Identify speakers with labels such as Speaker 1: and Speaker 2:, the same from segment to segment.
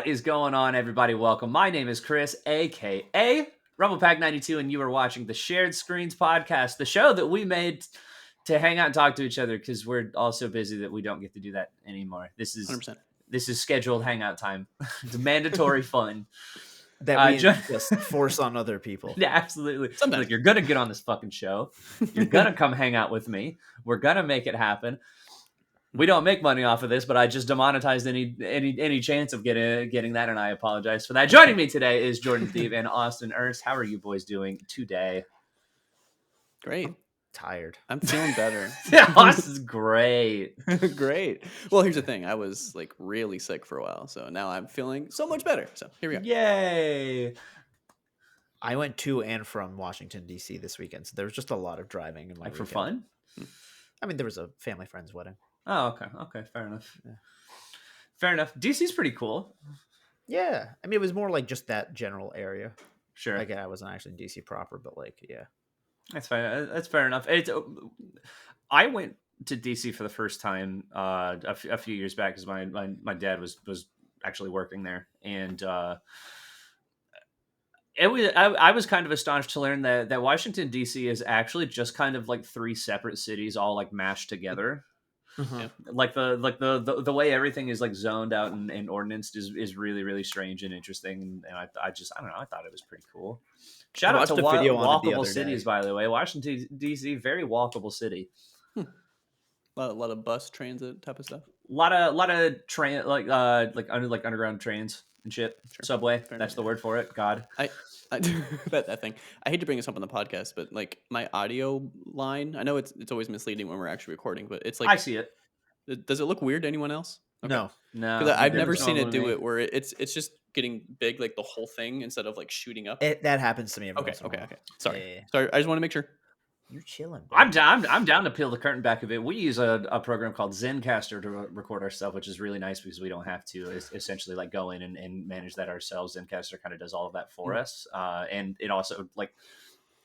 Speaker 1: What is going on, everybody? Welcome. My name is Chris, aka RumblePack92, and you are watching the Shared Screens podcast, the show that we made to hang out and talk to each other because we're all so busy that we don't get to do that anymore. This is
Speaker 2: 100%.
Speaker 1: scheduled hangout time. It's mandatory fun.
Speaker 3: That we just force on other people.
Speaker 1: Yeah, absolutely.
Speaker 2: Sometimes.
Speaker 1: Like, you're gonna get on this fucking show. You're gonna come hang out with me. We're gonna make it happen. We don't make money off of this, but I just demonetized any chance of getting that, and I apologize for that. Joining me today is Jordan Thieve and Austin Ernst. How are you boys doing today?
Speaker 2: Great.
Speaker 3: I'm tired.
Speaker 2: I'm feeling better.
Speaker 1: Yeah, Austin's great.
Speaker 2: Great. Well, here's the thing. I was like really sick for a while, so now I'm feeling so much better. So here we go.
Speaker 1: Yay!
Speaker 3: I went to and from Washington, D.C. this weekend, so there was just a lot of driving in my
Speaker 1: Like, for
Speaker 3: weekend.
Speaker 1: fun?
Speaker 3: I mean, there was a family friend's wedding.
Speaker 1: Oh, okay, fair enough. Yeah. Fair enough. DC's pretty cool.
Speaker 3: Yeah, I mean, it was more like just that general area.
Speaker 1: Sure.
Speaker 3: Like, I wasn't actually in D.C. proper, but like, yeah.
Speaker 1: That's fine. That's fair enough. I went to DC for the first time a few years back because my dad was actually working there, and I was kind of astonished to learn that Washington DC is actually just kind of like three separate cities all like mashed together.
Speaker 3: Uh-huh.
Speaker 1: Like the way everything is like zoned out and ordinanced is really, really strange and interesting, and I don't know, I thought it was pretty cool. Shout out to walkable cities, by the way. Washington D.C., very walkable city.
Speaker 2: A lot of bus transit type of stuff.
Speaker 1: A lot of train like underground trains and shit. Sure. Subway. That's the word for it. God.
Speaker 2: I that thing. I hate to bring this up on the podcast, but like my audio line, I know it's always misleading when we're actually recording, but it's like
Speaker 1: I see it.
Speaker 2: Does it look weird to anyone else? Okay.
Speaker 3: No.
Speaker 2: Because I've never seen it do it where it's just getting big, like the whole thing, instead of like shooting up.
Speaker 3: That happens to me.
Speaker 2: Okay. Sorry. I just want to make sure.
Speaker 3: You're chilling, bro.
Speaker 1: I'm down to peel the curtain back a bit. We use a program called Zencastr to record our stuff, which is really nice because we don't have to essentially like go in and manage that ourselves. Zencastr kind of does all of that for us, and it also like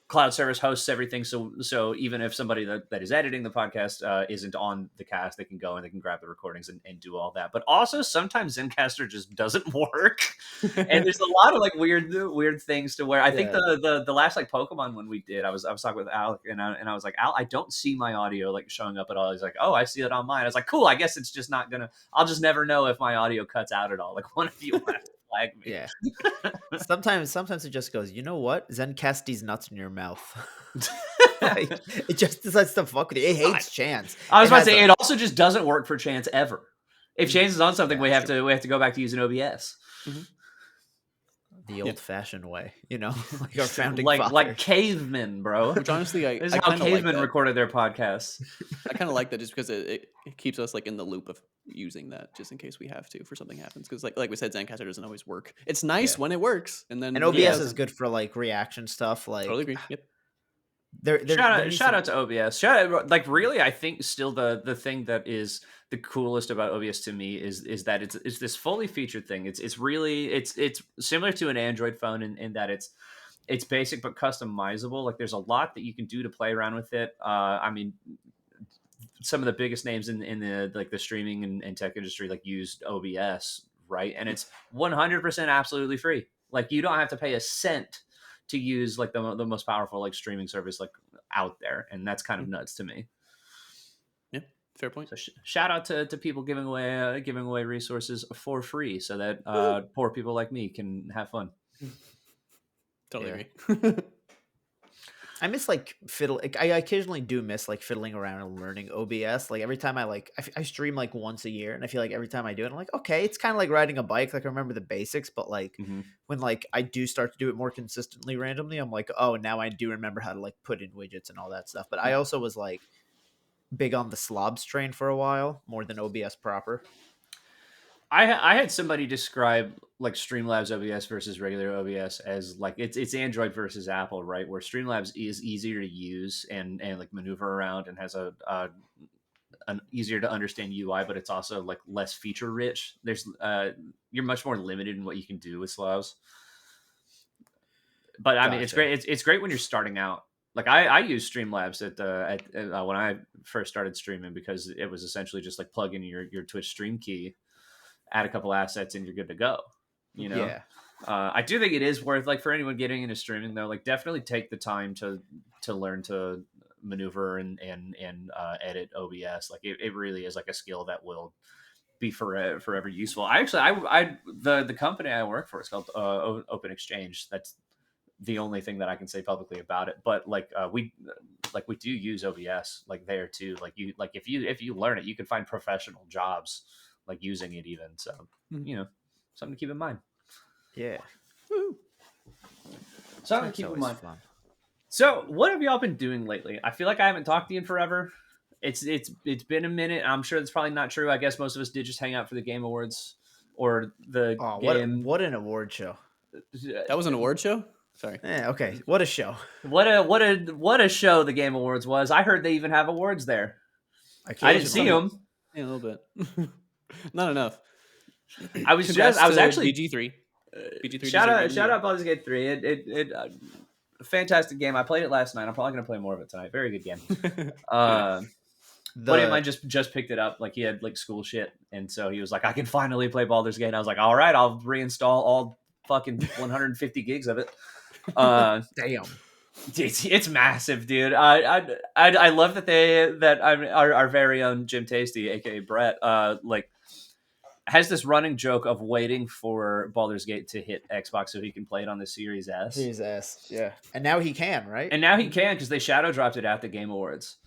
Speaker 1: cloud service hosts everything. So even if somebody that is editing the podcast isn't on the cast, they can go and they can grab the recordings and do all that. But also sometimes Zencastr just doesn't work, and there's a lot of like weird things to where I think the last like Pokemon one we did, I was talking with Alec and I was like, Al, I don't see my audio like showing up at all. He's like, oh, I see it on mine. I was like, cool. I guess it's just not gonna. I'll just never know if my audio cuts out at all. Like one of you. Flag me.
Speaker 3: Yeah. Sometimes it just goes, you know what? Zencast these nuts in your mouth. Like, it just decides to fuck with you. It hates Chance.
Speaker 1: I was about to say it also just doesn't work for Chance ever. If Chance is on something, we have to go back to using OBS. Mm-hmm.
Speaker 3: The old-fashioned way, you know, like our founding
Speaker 1: like cavemen, bro.
Speaker 2: Which honestly,
Speaker 1: this is how cavemen recorded their podcasts.
Speaker 2: I kind of like that just because it keeps us like in the loop of using that just in case we have to for something happens. Because like we said, Zencastr doesn't always work. It's nice when it works, and
Speaker 3: OBS is good for like reaction stuff. Like
Speaker 2: totally agree. Yep.
Speaker 1: Shout out to OBS. Really, I think still the thing that is the coolest about OBS to me is that it's this fully featured thing. It's really similar to an Android phone in that it's basic but customizable. Like there's a lot that you can do to play around with it. I mean, some of the biggest names in the like the streaming and tech industry like used OBS, right? And it's 100% absolutely free. Like you don't have to pay a cent to use like the most powerful like streaming service like out there, and that's kind of nuts to me.
Speaker 2: Yeah, fair point.
Speaker 1: So shout out to people giving away resources for free so that poor people like me can have fun.
Speaker 2: Totally agree.
Speaker 3: I miss like fiddle. Like, I occasionally do miss like fiddling around and learning OBS. Like every time I stream like once a year, and I feel like every time I do it, I'm like, okay, it's kind of like riding a bike. Like I remember the basics, but like when like I do start to do it more consistently randomly, I'm like, oh, now I do remember how to like put in widgets and all that stuff. But I also was like big on the slobs train for a while, more than OBS proper.
Speaker 1: I had somebody describe like Streamlabs OBS versus regular OBS as like it's Android versus Apple, right? Where Streamlabs is easier to use and like maneuver around and has an easier to understand UI, but it's also like less feature rich. There's you're much more limited in what you can do with Slobs. But I mean, it's great. It's great when you're starting out. Like I use Streamlabs at when I first started streaming because it was essentially just like plug in your Twitch stream key, add a couple assets, and you're good to go. You know,
Speaker 3: Yeah.
Speaker 1: I do think it is worth, like, for anyone getting into streaming though, like, definitely take the time to learn to maneuver and edit OBS. Like, it really is like a skill that will be forever useful. The company I work for is called Open Exchange. That's the only thing that I can say publicly about it. But like we do use OBS like there too. Like if you learn it, you can find professional jobs like using it even. So something to keep in mind.
Speaker 3: Yeah.
Speaker 1: Something to
Speaker 3: That's
Speaker 1: keep in
Speaker 3: always
Speaker 1: mind.
Speaker 3: fun.
Speaker 1: So what have y'all been doing lately? I feel like I haven't talked to you in forever. It's been a minute. I'm sure that's probably not true. I guess most of us did just hang out for the Game Awards or the
Speaker 3: Oh,
Speaker 1: game.
Speaker 3: what an award show.
Speaker 2: That was an award show. Sorry.
Speaker 3: Okay, what a show.
Speaker 1: What a show the Game Awards was. I heard they even have awards there. I didn't see
Speaker 3: Occasionally.
Speaker 1: them.
Speaker 2: Yeah, a little bit. Not enough.
Speaker 1: I was
Speaker 2: Congrats
Speaker 1: I was
Speaker 2: to
Speaker 1: actually
Speaker 2: BG3. BG3
Speaker 1: shout
Speaker 2: deserved
Speaker 1: out
Speaker 2: it.
Speaker 1: Baldur's Gate 3. It fantastic game. I played it last night. I'm probably gonna play more of it tonight. Very good game. Buddy of mine just picked it up. Like, he had like school shit, and so he was like, I can finally play Baldur's Gate. And I was like, all right, I'll reinstall all fucking 150 gigs of it.
Speaker 3: Damn.
Speaker 1: It's massive, dude. I love that our very own Jim Tasty, aka Brett, like, has this running joke of waiting for Baldur's Gate to hit Xbox so he can play it on the Series S.
Speaker 3: Series S, yeah. And now he can, right?
Speaker 1: And now he can, because they shadow dropped it at the Game Awards.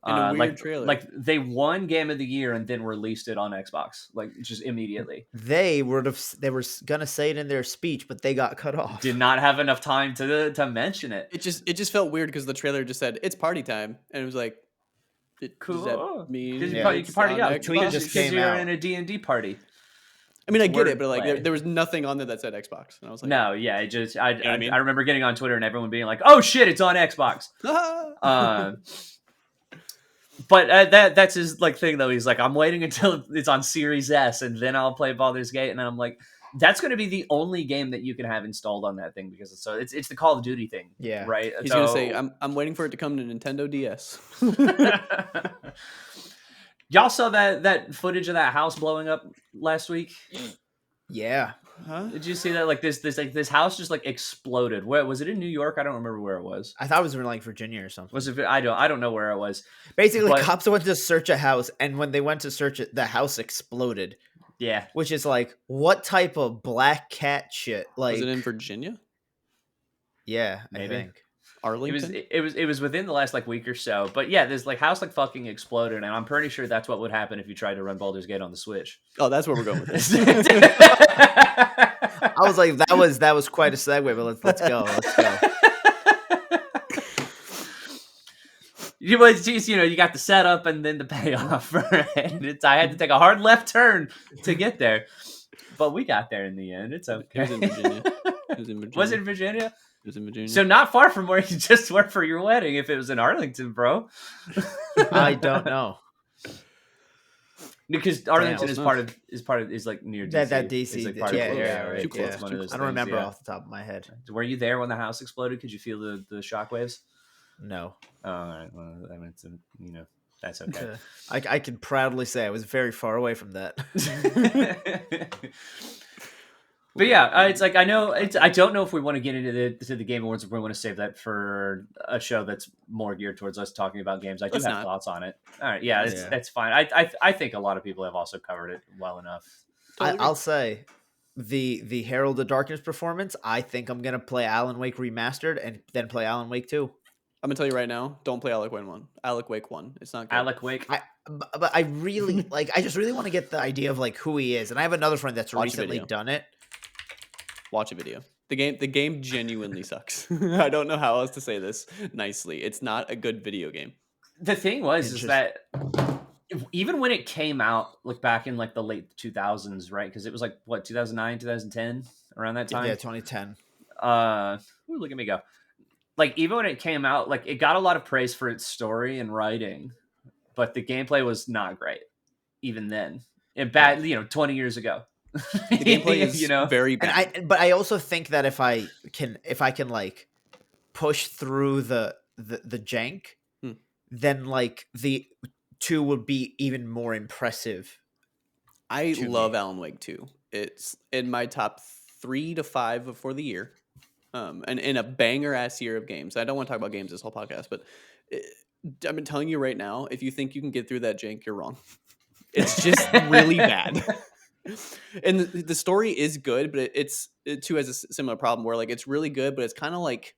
Speaker 2: In a weird
Speaker 1: like
Speaker 2: trailer.
Speaker 1: like they won Game of the Year and then released it on Xbox, like, just immediately.
Speaker 3: They were gonna say it in their speech, but they got cut off.
Speaker 1: Did not have enough time to mention it.
Speaker 2: It just felt weird because the trailer just said it's party time, and it was like,
Speaker 1: Cool.
Speaker 2: does that mean
Speaker 1: Because
Speaker 3: Yeah.
Speaker 1: you can party
Speaker 2: on
Speaker 1: up.
Speaker 2: Xbox?
Speaker 3: Tweet just
Speaker 1: Because
Speaker 3: came
Speaker 1: you're
Speaker 3: out.
Speaker 1: in a D&D party.
Speaker 2: I mean, I
Speaker 1: It's
Speaker 2: get it, but like
Speaker 1: wordplay.
Speaker 2: there was nothing on there that said Xbox, and I was like,
Speaker 1: No, yeah, it just I,
Speaker 2: know what I mean?
Speaker 1: I remember getting on Twitter and everyone being like, "Oh shit, it's on Xbox." But that's his like thing though. He's like, I'm waiting until it's on Series S and then I'll play Baldur's Gate. And I'm like, that's going to be the only game that you can have installed on that thing, because it's the Call of Duty thing,
Speaker 3: Yeah.
Speaker 1: right?
Speaker 2: He's gonna say, I'm waiting for it to come to Nintendo DS.
Speaker 1: Y'all saw that footage of that house blowing up last week?
Speaker 3: Yeah.
Speaker 2: Huh?
Speaker 1: Did you see that? Like this house just like exploded. Where was it? In New York? I don't remember where it was.
Speaker 3: I thought it was in like Virginia or something.
Speaker 1: Was it? I don't know where it was.
Speaker 3: Basically,
Speaker 1: but-
Speaker 3: cops went to search a house, and when they went to search it, the house exploded.
Speaker 1: Yeah.
Speaker 3: Which is like, what type of black cat shit? Like,
Speaker 2: Was it in Virginia?
Speaker 3: yeah,
Speaker 1: Maybe.
Speaker 3: I think.
Speaker 2: Arlington?
Speaker 1: It was within the last like week or so. But yeah, this like house like fucking exploded, and I'm pretty sure that's what would happen if you tried to run Baldur's Gate on the Switch.
Speaker 2: Oh, that's where we're going with this.
Speaker 3: I was like, that was quite a segue, but let's go. Let's go.
Speaker 1: You got the setup and then the payoff. Right? I had to take a hard left turn to get there, but we got there in the end. It's okay.
Speaker 2: It was in Virginia. It was in Virginia.
Speaker 1: Was it in Virginia?
Speaker 2: It was in Virginia.
Speaker 1: So not far from where you just were for your wedding. If it was in Arlington, bro.
Speaker 3: I don't know.
Speaker 1: Because Arlington
Speaker 2: Damn.
Speaker 1: is like near DC.
Speaker 3: That DC.
Speaker 1: It's like part of
Speaker 3: yeah,
Speaker 1: the
Speaker 3: yeah,
Speaker 1: area, right?
Speaker 2: Too close,
Speaker 1: It's one
Speaker 2: too
Speaker 1: of those
Speaker 3: I don't
Speaker 1: things,
Speaker 3: remember
Speaker 1: yeah.
Speaker 3: off the top of my head.
Speaker 1: Were you there when the house exploded? Could you feel the shockwaves?
Speaker 3: No.
Speaker 1: Oh, all right. Well, I mean, that's okay.
Speaker 3: I can proudly say I was very far away from that.
Speaker 1: But yeah, it's like I don't know if we want to get into the Game Awards, or we want to save that for a show that's more geared towards us talking about games. I do
Speaker 2: Let's
Speaker 1: have
Speaker 2: not.
Speaker 1: thoughts on it. All right, yeah,
Speaker 3: Yeah.
Speaker 1: that's fine. I think a lot of people have also covered it well enough.
Speaker 3: I'll say the Herald of Darkness performance. I think I'm gonna play Alan Wake Remastered and then play Alan Wake 2.
Speaker 2: I'm gonna tell you right now, don't play Alec Wake 1. Alec Wake 1. It's not good.
Speaker 1: Alec Wake.
Speaker 3: But I really like. I just really want to get the idea of like who he is. And I have another friend that's
Speaker 2: Watch a
Speaker 3: recently
Speaker 2: video.
Speaker 3: done it.
Speaker 2: Watch a video. The game genuinely sucks. I don't know how else to say this nicely. It's not a good video game.
Speaker 1: The thing is that even when it came out, like back in like the late 2000s, right? Because it was like what 2009, 2010, around that time.
Speaker 3: Yeah, 2010.
Speaker 1: Look at me go. Like even when it came out, like it got a lot of praise for its story and writing, but the gameplay was not great. Even then, and bad, 20 years ago.
Speaker 2: The gameplay is very bad.
Speaker 3: But I also think that if I can like push through the jank, then like the 2 would be even more impressive.
Speaker 2: I
Speaker 3: to
Speaker 2: love
Speaker 3: me.
Speaker 2: Alan Wake 2. It's in my top 3 to 5 for the year. And in a banger ass year of games. I don't want to talk about games this whole podcast, but I've been telling you right now, if you think you can get through that jank, you're wrong. It's just really bad. And the story is good, but it too has a similar problem where like it's really good, but it's kind of like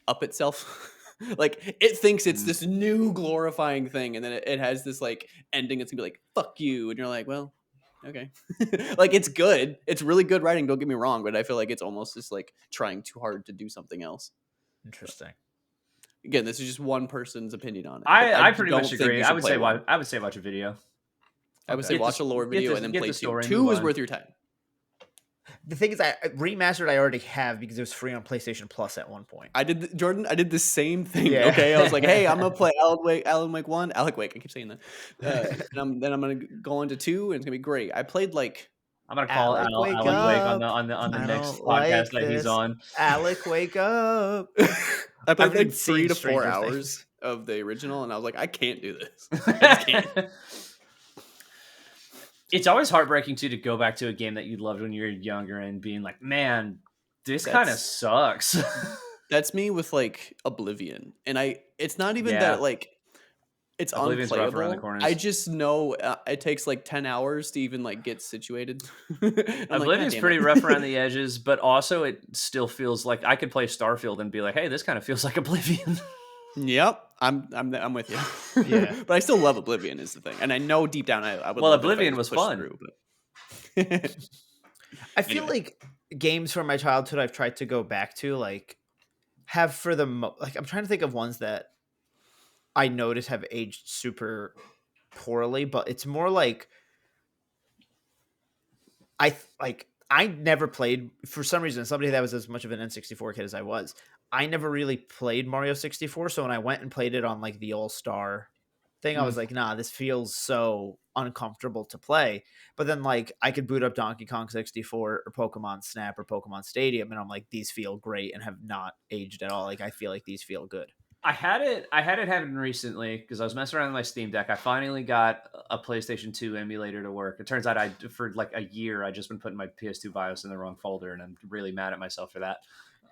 Speaker 2: up itself. Like it thinks it's this new glorifying thing, and then it has this like ending. It's gonna be like fuck you, and you're like, well, okay. Like it's good. It's really good writing. Don't get me wrong, but I feel like it's almost just like trying too hard to do something else.
Speaker 3: Interesting.
Speaker 2: Again, this is just one person's opinion on it.
Speaker 1: I pretty
Speaker 2: don't
Speaker 1: much
Speaker 2: think
Speaker 1: agree.
Speaker 2: you
Speaker 1: I
Speaker 2: should
Speaker 1: would
Speaker 2: play
Speaker 1: say
Speaker 2: one.
Speaker 1: I would say watch a video.
Speaker 2: I would say
Speaker 1: Get
Speaker 2: watch
Speaker 1: the-
Speaker 2: a lower
Speaker 1: get
Speaker 2: video
Speaker 1: the-
Speaker 2: and then
Speaker 1: get
Speaker 2: play
Speaker 1: the
Speaker 2: 2.
Speaker 1: story and
Speaker 2: 2
Speaker 1: move
Speaker 2: is
Speaker 1: on.
Speaker 2: worth your time.
Speaker 3: The thing is, I remastered. I already have because it was free on PlayStation Plus at one point.
Speaker 2: I did the same thing.
Speaker 3: Yeah.
Speaker 2: Okay, I was like, hey, I'm gonna play Alan Wake 1, Alec Wake. I keep saying that. And then I'm gonna go into 2, and it's gonna be great. I played like
Speaker 1: I'm gonna call
Speaker 3: Alec,
Speaker 1: Alan
Speaker 3: wake
Speaker 1: Wake on
Speaker 3: up.
Speaker 1: the
Speaker 3: I
Speaker 1: next
Speaker 3: don't
Speaker 1: podcast
Speaker 3: like
Speaker 1: that he's
Speaker 3: this.
Speaker 1: on.
Speaker 3: Alec, wake up!
Speaker 2: I played
Speaker 3: I've been
Speaker 2: like 3
Speaker 3: seeing
Speaker 2: to 4
Speaker 3: Stranger
Speaker 2: hours
Speaker 3: Things.
Speaker 2: of the original, and I was like, I can't do this. I just can't.
Speaker 1: It's always heartbreaking too to go back to a game that you loved when you were younger and being like, man, this kind of
Speaker 2: That's-
Speaker 1: sucks.
Speaker 2: That's me with like Oblivion, and it's not even
Speaker 1: Yeah.
Speaker 2: that like it's
Speaker 1: Oblivion's rough around the
Speaker 2: unplayable.
Speaker 1: corners.
Speaker 2: I just know it takes like 10 hours to even like get situated. I'm like, "God
Speaker 1: Oblivion's
Speaker 2: damn
Speaker 1: pretty
Speaker 2: it."
Speaker 1: rough around the edges, but also it still feels like I could play Starfield and be like, hey, this kind of feels like Oblivion.
Speaker 2: Yep, I'm with you.
Speaker 3: Yeah.
Speaker 2: But I still love Oblivion is the thing, and I know deep down I would.
Speaker 1: Well,
Speaker 2: love it if I
Speaker 1: Oblivion
Speaker 2: just
Speaker 1: was
Speaker 2: pushed
Speaker 1: fun.
Speaker 2: through, but
Speaker 3: I feel
Speaker 2: Anyway.
Speaker 3: like games from my childhood I've tried to go back to, like, have for the like I'm trying to think of ones that I notice have aged super poorly, but it's more like I never played, for some reason, somebody that was as much of an N64 kid as I was. I never really played Mario 64, so when I went and played it on like the All-Star thing, I was like, nah, this feels so uncomfortable to play. But then like I could boot up Donkey Kong 64 or Pokemon Snap or Pokemon Stadium, and I'm like, these feel great and have not aged at all. Like I feel like these feel good.
Speaker 1: I had it happen recently because I was messing around with my Steam Deck. I finally got a PlayStation 2 emulator to work. It turns out for like a year I just been putting my PS2 BIOS in the wrong folder, and I'm really mad at myself for that.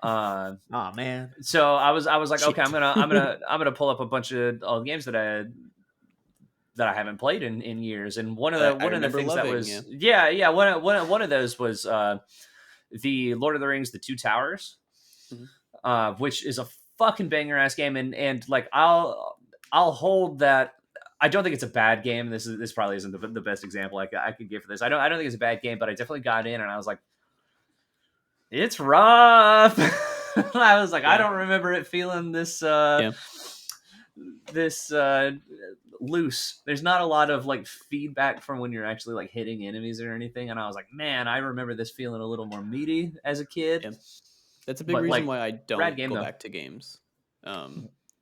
Speaker 3: Oh man.
Speaker 1: So I was like,
Speaker 3: Cheat.
Speaker 1: okay, I'm gonna pull up a bunch of all the games that I haven't played in years, and one of the
Speaker 2: remember
Speaker 1: things that
Speaker 2: loving,
Speaker 1: was one of those was the Lord of the Rings, The Two Towers, which is a fucking banger ass game, and like I'll hold that. I don't think it's a bad game. This probably isn't the best example I could give for this. I don't think it's a bad game, but I definitely got in and I was like, it's rough. I was like, I don't remember it feeling this loose. There's not a lot of like feedback from when you're actually like hitting enemies or anything, and I was like, man, I remember this feeling a little more meaty as a kid.
Speaker 2: Yeah. That's a big
Speaker 1: But,
Speaker 2: reason
Speaker 1: like,
Speaker 2: why I don't
Speaker 1: rad game,
Speaker 2: go
Speaker 1: though.
Speaker 2: back to games.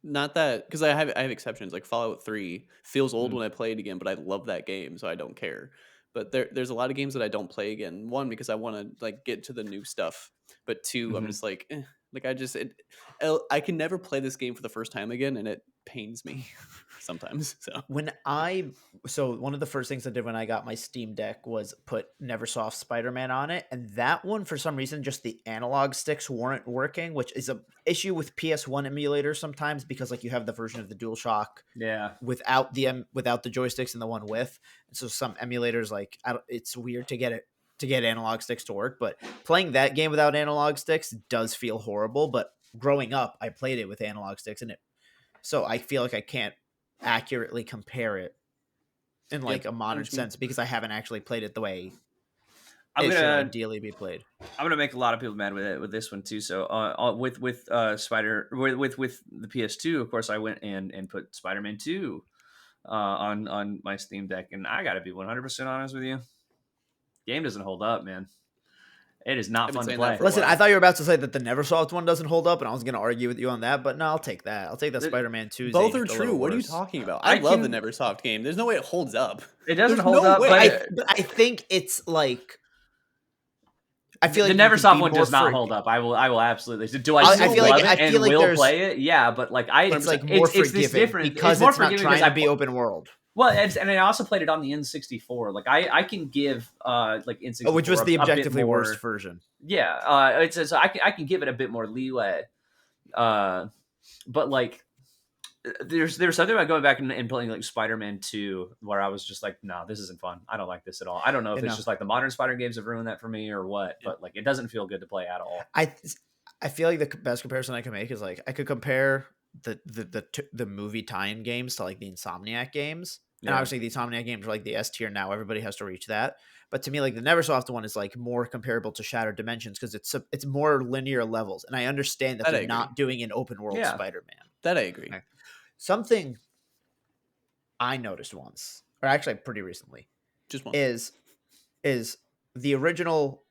Speaker 2: Not that because I have exceptions. Like Fallout 3 feels old when I play it again, but I love that game, so I don't care. But there's a lot of games that I don't play again. One, because I want to like get to the new stuff, but 2, I'm just like, like I can never play this game for the first time again, and it pains me sometimes. So
Speaker 3: So one of the first things I did when I got my Steam Deck was put Neversoft Spider-Man on it, and that one, for some reason, just the analog sticks weren't working, which is a issue with PS1 emulators sometimes, because like you have the version of the DualShock
Speaker 1: Yeah.
Speaker 3: without the joysticks and the one with, and so some emulators like it's weird to get analog sticks to work. But playing that game without analog sticks does feel horrible. But growing up, I played it with analog sticks, so I feel like I can't accurately compare it in like a modern sense because I haven't actually played it the way it should ideally be played.
Speaker 1: I'm gonna make a lot of people mad with this one too. So with the PS2, of course, I went and put Spider-Man 2 on my Steam Deck, and I gotta be 100% honest with you, game doesn't hold up, man. It is not
Speaker 2: I've been
Speaker 1: fun to
Speaker 2: saying that
Speaker 1: play.
Speaker 2: for a
Speaker 3: Listen,
Speaker 2: while.
Speaker 3: I thought you were about to say that the Neversoft one doesn't hold up, and I was going to argue with you on that, but no, I'll take that. I'll take that Spider-Man 2.
Speaker 2: Both are true. What are you talking about? I love the Neversoft game. There's no way it holds up.
Speaker 1: It doesn't
Speaker 2: There's
Speaker 1: hold
Speaker 2: no
Speaker 1: up,
Speaker 2: way.
Speaker 1: but
Speaker 3: I think it's like I feel like
Speaker 1: the
Speaker 3: you could
Speaker 1: Neversoft
Speaker 3: be
Speaker 1: one
Speaker 3: more
Speaker 1: does not
Speaker 3: for-
Speaker 1: hold up. I will absolutely. Do I
Speaker 3: I
Speaker 1: still
Speaker 3: feel
Speaker 1: love
Speaker 3: like-
Speaker 1: it
Speaker 3: I
Speaker 1: and
Speaker 3: feel like
Speaker 1: will
Speaker 3: there's-
Speaker 1: play it? Yeah, but like
Speaker 3: It's like more
Speaker 1: it's this
Speaker 3: forgiving
Speaker 1: different.
Speaker 3: because
Speaker 1: it's more
Speaker 3: it's not
Speaker 1: forgiving
Speaker 3: trying to
Speaker 1: I
Speaker 3: be open world.
Speaker 1: Well, and I also played it on the N64. Like I can give like N64,
Speaker 3: which was the
Speaker 1: a bit
Speaker 3: objectively worst
Speaker 1: more.
Speaker 3: version.
Speaker 1: Yeah, I can give it a bit more leeway. But like there's something about going back and playing like Spider-Man 2 where I was just like, no, this isn't fun. I don't like this at all. I don't know if
Speaker 3: You
Speaker 1: it's
Speaker 3: know.
Speaker 1: just like the modern Spider games have ruined that for me or what, but like it doesn't feel good to play at all.
Speaker 3: I feel like the best comparison I can make is like I could compare the movie tie-in games to like the Insomniac games. And
Speaker 1: Yeah.
Speaker 3: obviously the Insomniac games are like the S tier now. Everybody has to reach that. But to me, like the Neversoft one is like more comparable to Shattered Dimensions because it's more linear levels. And I understand that
Speaker 2: That I
Speaker 3: they're
Speaker 2: agree.
Speaker 3: not doing an open world
Speaker 1: Yeah.
Speaker 3: Spider-Man.
Speaker 2: That I agree.
Speaker 3: Okay. Something I noticed once, or actually pretty recently,
Speaker 2: Just one.
Speaker 3: is the original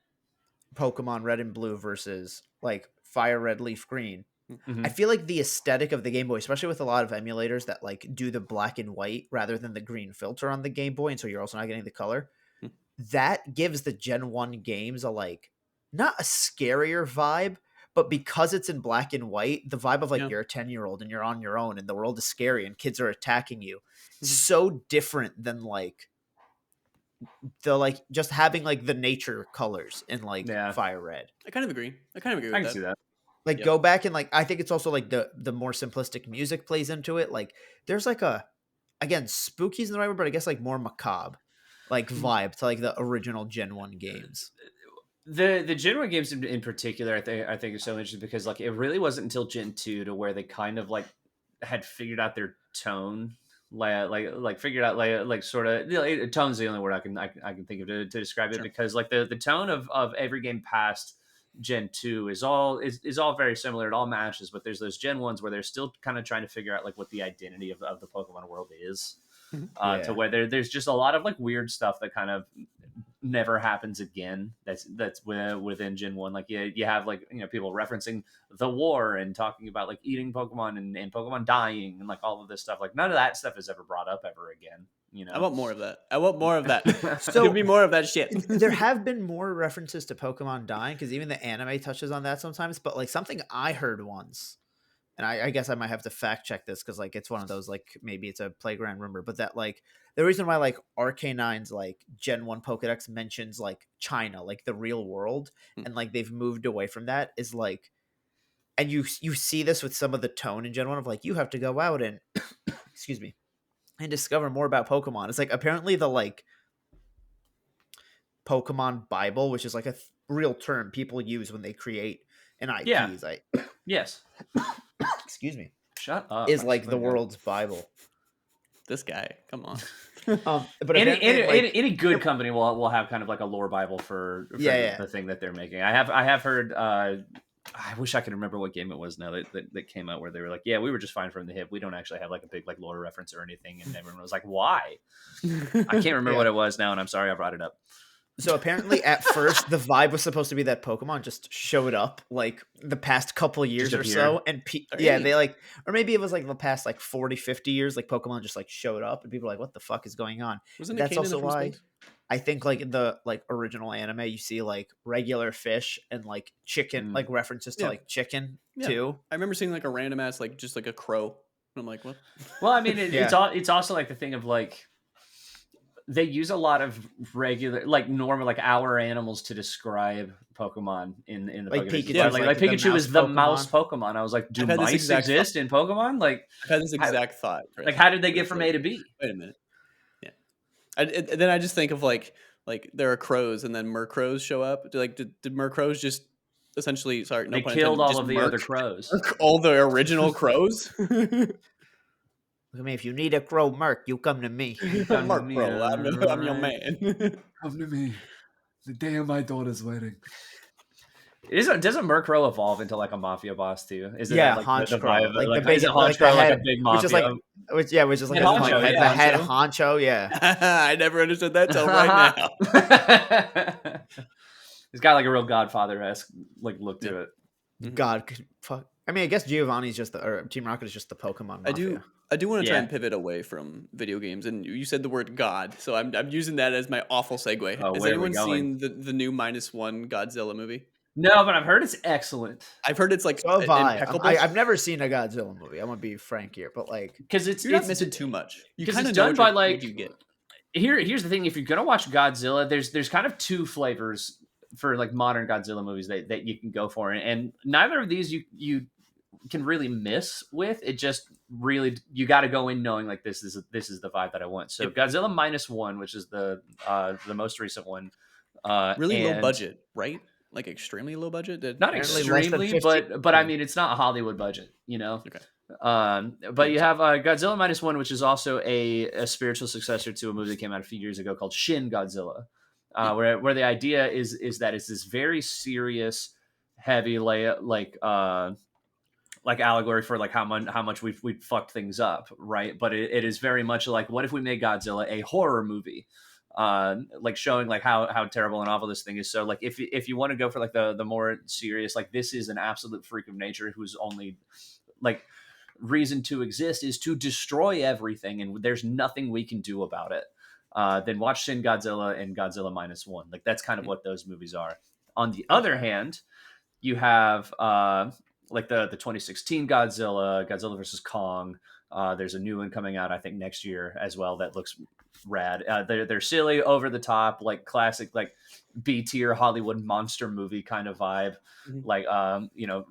Speaker 3: Pokemon Red and Blue versus like Fire Red Leaf Green.
Speaker 1: Mhm.
Speaker 3: I feel like the aesthetic of the Game Boy, especially with a lot of emulators that like do the black and white rather than the green filter on the Game Boy, and so you're also not getting the color.
Speaker 2: Hmm.
Speaker 3: That gives the Gen 1 games a like not a scarier vibe, but because it's in black and white, the vibe of like
Speaker 2: Yeah.
Speaker 3: you're a 10-year-old and you're on your own and the world is scary and kids are attacking you.
Speaker 2: Mhm.
Speaker 3: So different than like the like just having like the nature colors in like
Speaker 1: Yeah.
Speaker 3: Fire Red.
Speaker 2: I kind of agree. I kind of agree
Speaker 1: I
Speaker 2: with
Speaker 1: can
Speaker 2: that.
Speaker 1: see that.
Speaker 3: Like
Speaker 2: Yep.
Speaker 3: go back and like I think it's also like the more simplistic music plays into it. Like there's like a again spooky is the right word, but I guess like more macabre like vibe to like the original Gen 1 games.
Speaker 1: The Gen 1 games in particular, I think is so interesting because like it really wasn't until Gen 2 to where they kind of like had figured out their tone. Like figured out like sort of tone's the only word I can think of to describe it
Speaker 2: Sure.
Speaker 1: because like the tone of every game past Gen 2 is all very similar. It all matches, but there's those Gen 1s where they're still kind of trying to figure out like what the identity of the Pokemon world is.
Speaker 2: Mhm.
Speaker 1: To where there's just a lot of like weird stuff that kind of never happens again. That's within Gen 1. Like you have like people referencing the war and talking about like eating Pokemon and Pokemon dying and like all of this stuff. Like none of that stuff is ever brought up ever again.
Speaker 2: I want more of that. I want more of that.
Speaker 3: So-
Speaker 2: Give me more of that shit.
Speaker 3: There have been more references to Pokemon dying because even the anime touches on that sometimes. But like something I heard once, and I guess I might have to fact check this because like it's one of those like maybe it's a playground rumor, but that like the reason why like Arcanine's like Gen 1 Pokedex mentions like China, like the real world, and like they've moved away from that is like, and you see this with some of the tone in Gen 1 of like you have to go out and excuse me and discover more about Pokemon. It's like apparently the like Pokemon Bible, which is like a real term people use when they create an IP.
Speaker 1: Yeah.
Speaker 3: Like,
Speaker 1: Yes.
Speaker 3: excuse me,
Speaker 1: Shut up.
Speaker 3: is
Speaker 1: I
Speaker 3: like
Speaker 1: swear
Speaker 3: the
Speaker 1: to God.
Speaker 3: world's Bible.
Speaker 2: This guy, come on.
Speaker 3: But
Speaker 1: Any,
Speaker 3: apparently, like,
Speaker 1: any good company will have kind of like a lore Bible for
Speaker 3: Yeah.
Speaker 1: the thing that they're making. I have heard. I wish I could remember what game it was now that came out where they were like, yeah, we were just fine from the hip. We don't actually have like a big like lore reference or anything, and everyone was like, why? I can't remember
Speaker 3: Yeah.
Speaker 1: what it was now, and I'm sorry I brought it up.
Speaker 3: so apparently at first the vibe was supposed to be that Pokemon just showed up like the past couple years or so, and
Speaker 2: Right.
Speaker 3: they like, or maybe it was like the past like 40, 50 years, like Pokemon just like showed up, and people were like, what the fuck is going on?
Speaker 2: Wasn't
Speaker 3: That's
Speaker 2: it
Speaker 3: also
Speaker 2: from
Speaker 3: why
Speaker 2: space?
Speaker 3: I think like in the like original anime, you see like regular fish and like chicken, like references to
Speaker 2: Yeah.
Speaker 3: like chicken
Speaker 2: Yeah.
Speaker 3: too.
Speaker 2: I remember seeing like a random ass, like just like a crow. And I'm like, what?
Speaker 1: Well, I mean,
Speaker 3: Yeah.
Speaker 1: it's also like the thing of like they use a lot of regular like normal like our animals to describe Pokemon in the
Speaker 3: Like
Speaker 1: Pokédex.
Speaker 3: Pikachu
Speaker 1: Yeah,
Speaker 3: is,
Speaker 1: like
Speaker 3: like, the
Speaker 1: Pikachu
Speaker 3: mouse
Speaker 1: is the mouse Pokemon. I was like, do
Speaker 2: I've had this
Speaker 1: mice
Speaker 2: exact
Speaker 1: exist in Pokemon? Like
Speaker 2: I've had this exact thought. Chris.
Speaker 1: how did they get
Speaker 2: It's
Speaker 1: from
Speaker 2: like,
Speaker 1: A to B?
Speaker 2: Wait a minute. Yeah. And then I just think of like there are crows and then Murkrows show up. Did Murkrows just essentially, sorry, no
Speaker 1: They
Speaker 2: pun
Speaker 1: killed
Speaker 2: intended,
Speaker 1: all
Speaker 2: just
Speaker 1: of the other
Speaker 2: murk
Speaker 1: crows.
Speaker 2: all the original crows?
Speaker 3: I mean, if you need a crow Merc, you come to me.
Speaker 1: Come to
Speaker 2: Murkrow,
Speaker 1: me,
Speaker 2: I'm your
Speaker 1: alright.
Speaker 2: man.
Speaker 1: Come to me. The day of my daughter's wedding. Doesn't Murkrow evolve into like a mafia boss too? Is it
Speaker 3: Yeah,
Speaker 1: like
Speaker 3: Honchkrow,
Speaker 1: vibe?
Speaker 3: like the
Speaker 1: Like,
Speaker 3: big-
Speaker 1: is it
Speaker 3: like the
Speaker 1: Honchkrow like a
Speaker 3: head,
Speaker 1: big
Speaker 3: which is
Speaker 1: mafia?
Speaker 3: like which is like
Speaker 1: Head
Speaker 3: a
Speaker 1: honcho,
Speaker 3: head,
Speaker 1: yeah,
Speaker 3: the head
Speaker 1: honcho.
Speaker 3: honcho, yeah.
Speaker 2: I never understood that till right now.
Speaker 1: He's got like a real Godfather-esque like look to it.
Speaker 3: God, fuck. I mean, I guess Giovanni's just or Team Rocket is just the Pokemon mafia.
Speaker 2: I do want to try
Speaker 1: Yeah.
Speaker 2: and pivot away from video games, and you said the word God, so I'm using that as my awful segue.
Speaker 1: Oh,
Speaker 2: Has
Speaker 1: where are we
Speaker 2: anyone
Speaker 1: going?
Speaker 2: seen the new -1 Godzilla movie?
Speaker 1: No, but I've heard it's excellent
Speaker 2: I've heard it's like
Speaker 3: So have I.
Speaker 2: impeccable.
Speaker 3: I've never seen a Godzilla movie. I'm gonna be frank here, but like,
Speaker 1: because it's
Speaker 2: You're not missing too much. You
Speaker 1: 'cause
Speaker 2: kind
Speaker 1: it's
Speaker 2: of know
Speaker 1: done by,
Speaker 2: what
Speaker 1: like,
Speaker 2: you get.
Speaker 1: here's the thing: if you're gonna watch Godzilla, there's kind of two flavors for like modern Godzilla movies that you can go for, and neither of these you can really miss with. It just really, you got to go in knowing like this is the vibe that I want. So Godzilla minus one, which is the most recent one,
Speaker 2: Really low
Speaker 1: and
Speaker 2: budget, right? Like extremely low budget.
Speaker 1: not
Speaker 3: apparently less than
Speaker 1: extremely,
Speaker 3: 15.
Speaker 1: but I mean it's not a Hollywood budget, you know.
Speaker 2: Okay.
Speaker 1: But you have Godzilla minus one, which is also a spiritual successor to a movie that came out a few years ago called Shin Godzilla, where the idea is that it's this very serious, heavy like allegory for like how much we've fucked things up, right? But it is very much like, what if we made Godzilla a horror movie, like showing like how terrible and awful this thing is. So like if you want to go for like the more serious, like this is an absolute freak of nature whose only like reason to exist is to destroy everything, and there's nothing we can do about it. Then watch Shin Godzilla and Godzilla minus one. Like that's kind of what those movies are. On the other hand, you have like the 2016 Godzilla versus Kong. There's a new one coming out, I think, next year as well that looks rad. They're silly, over the top, like classic, like B tier Hollywood monster movie kind of vibe. Like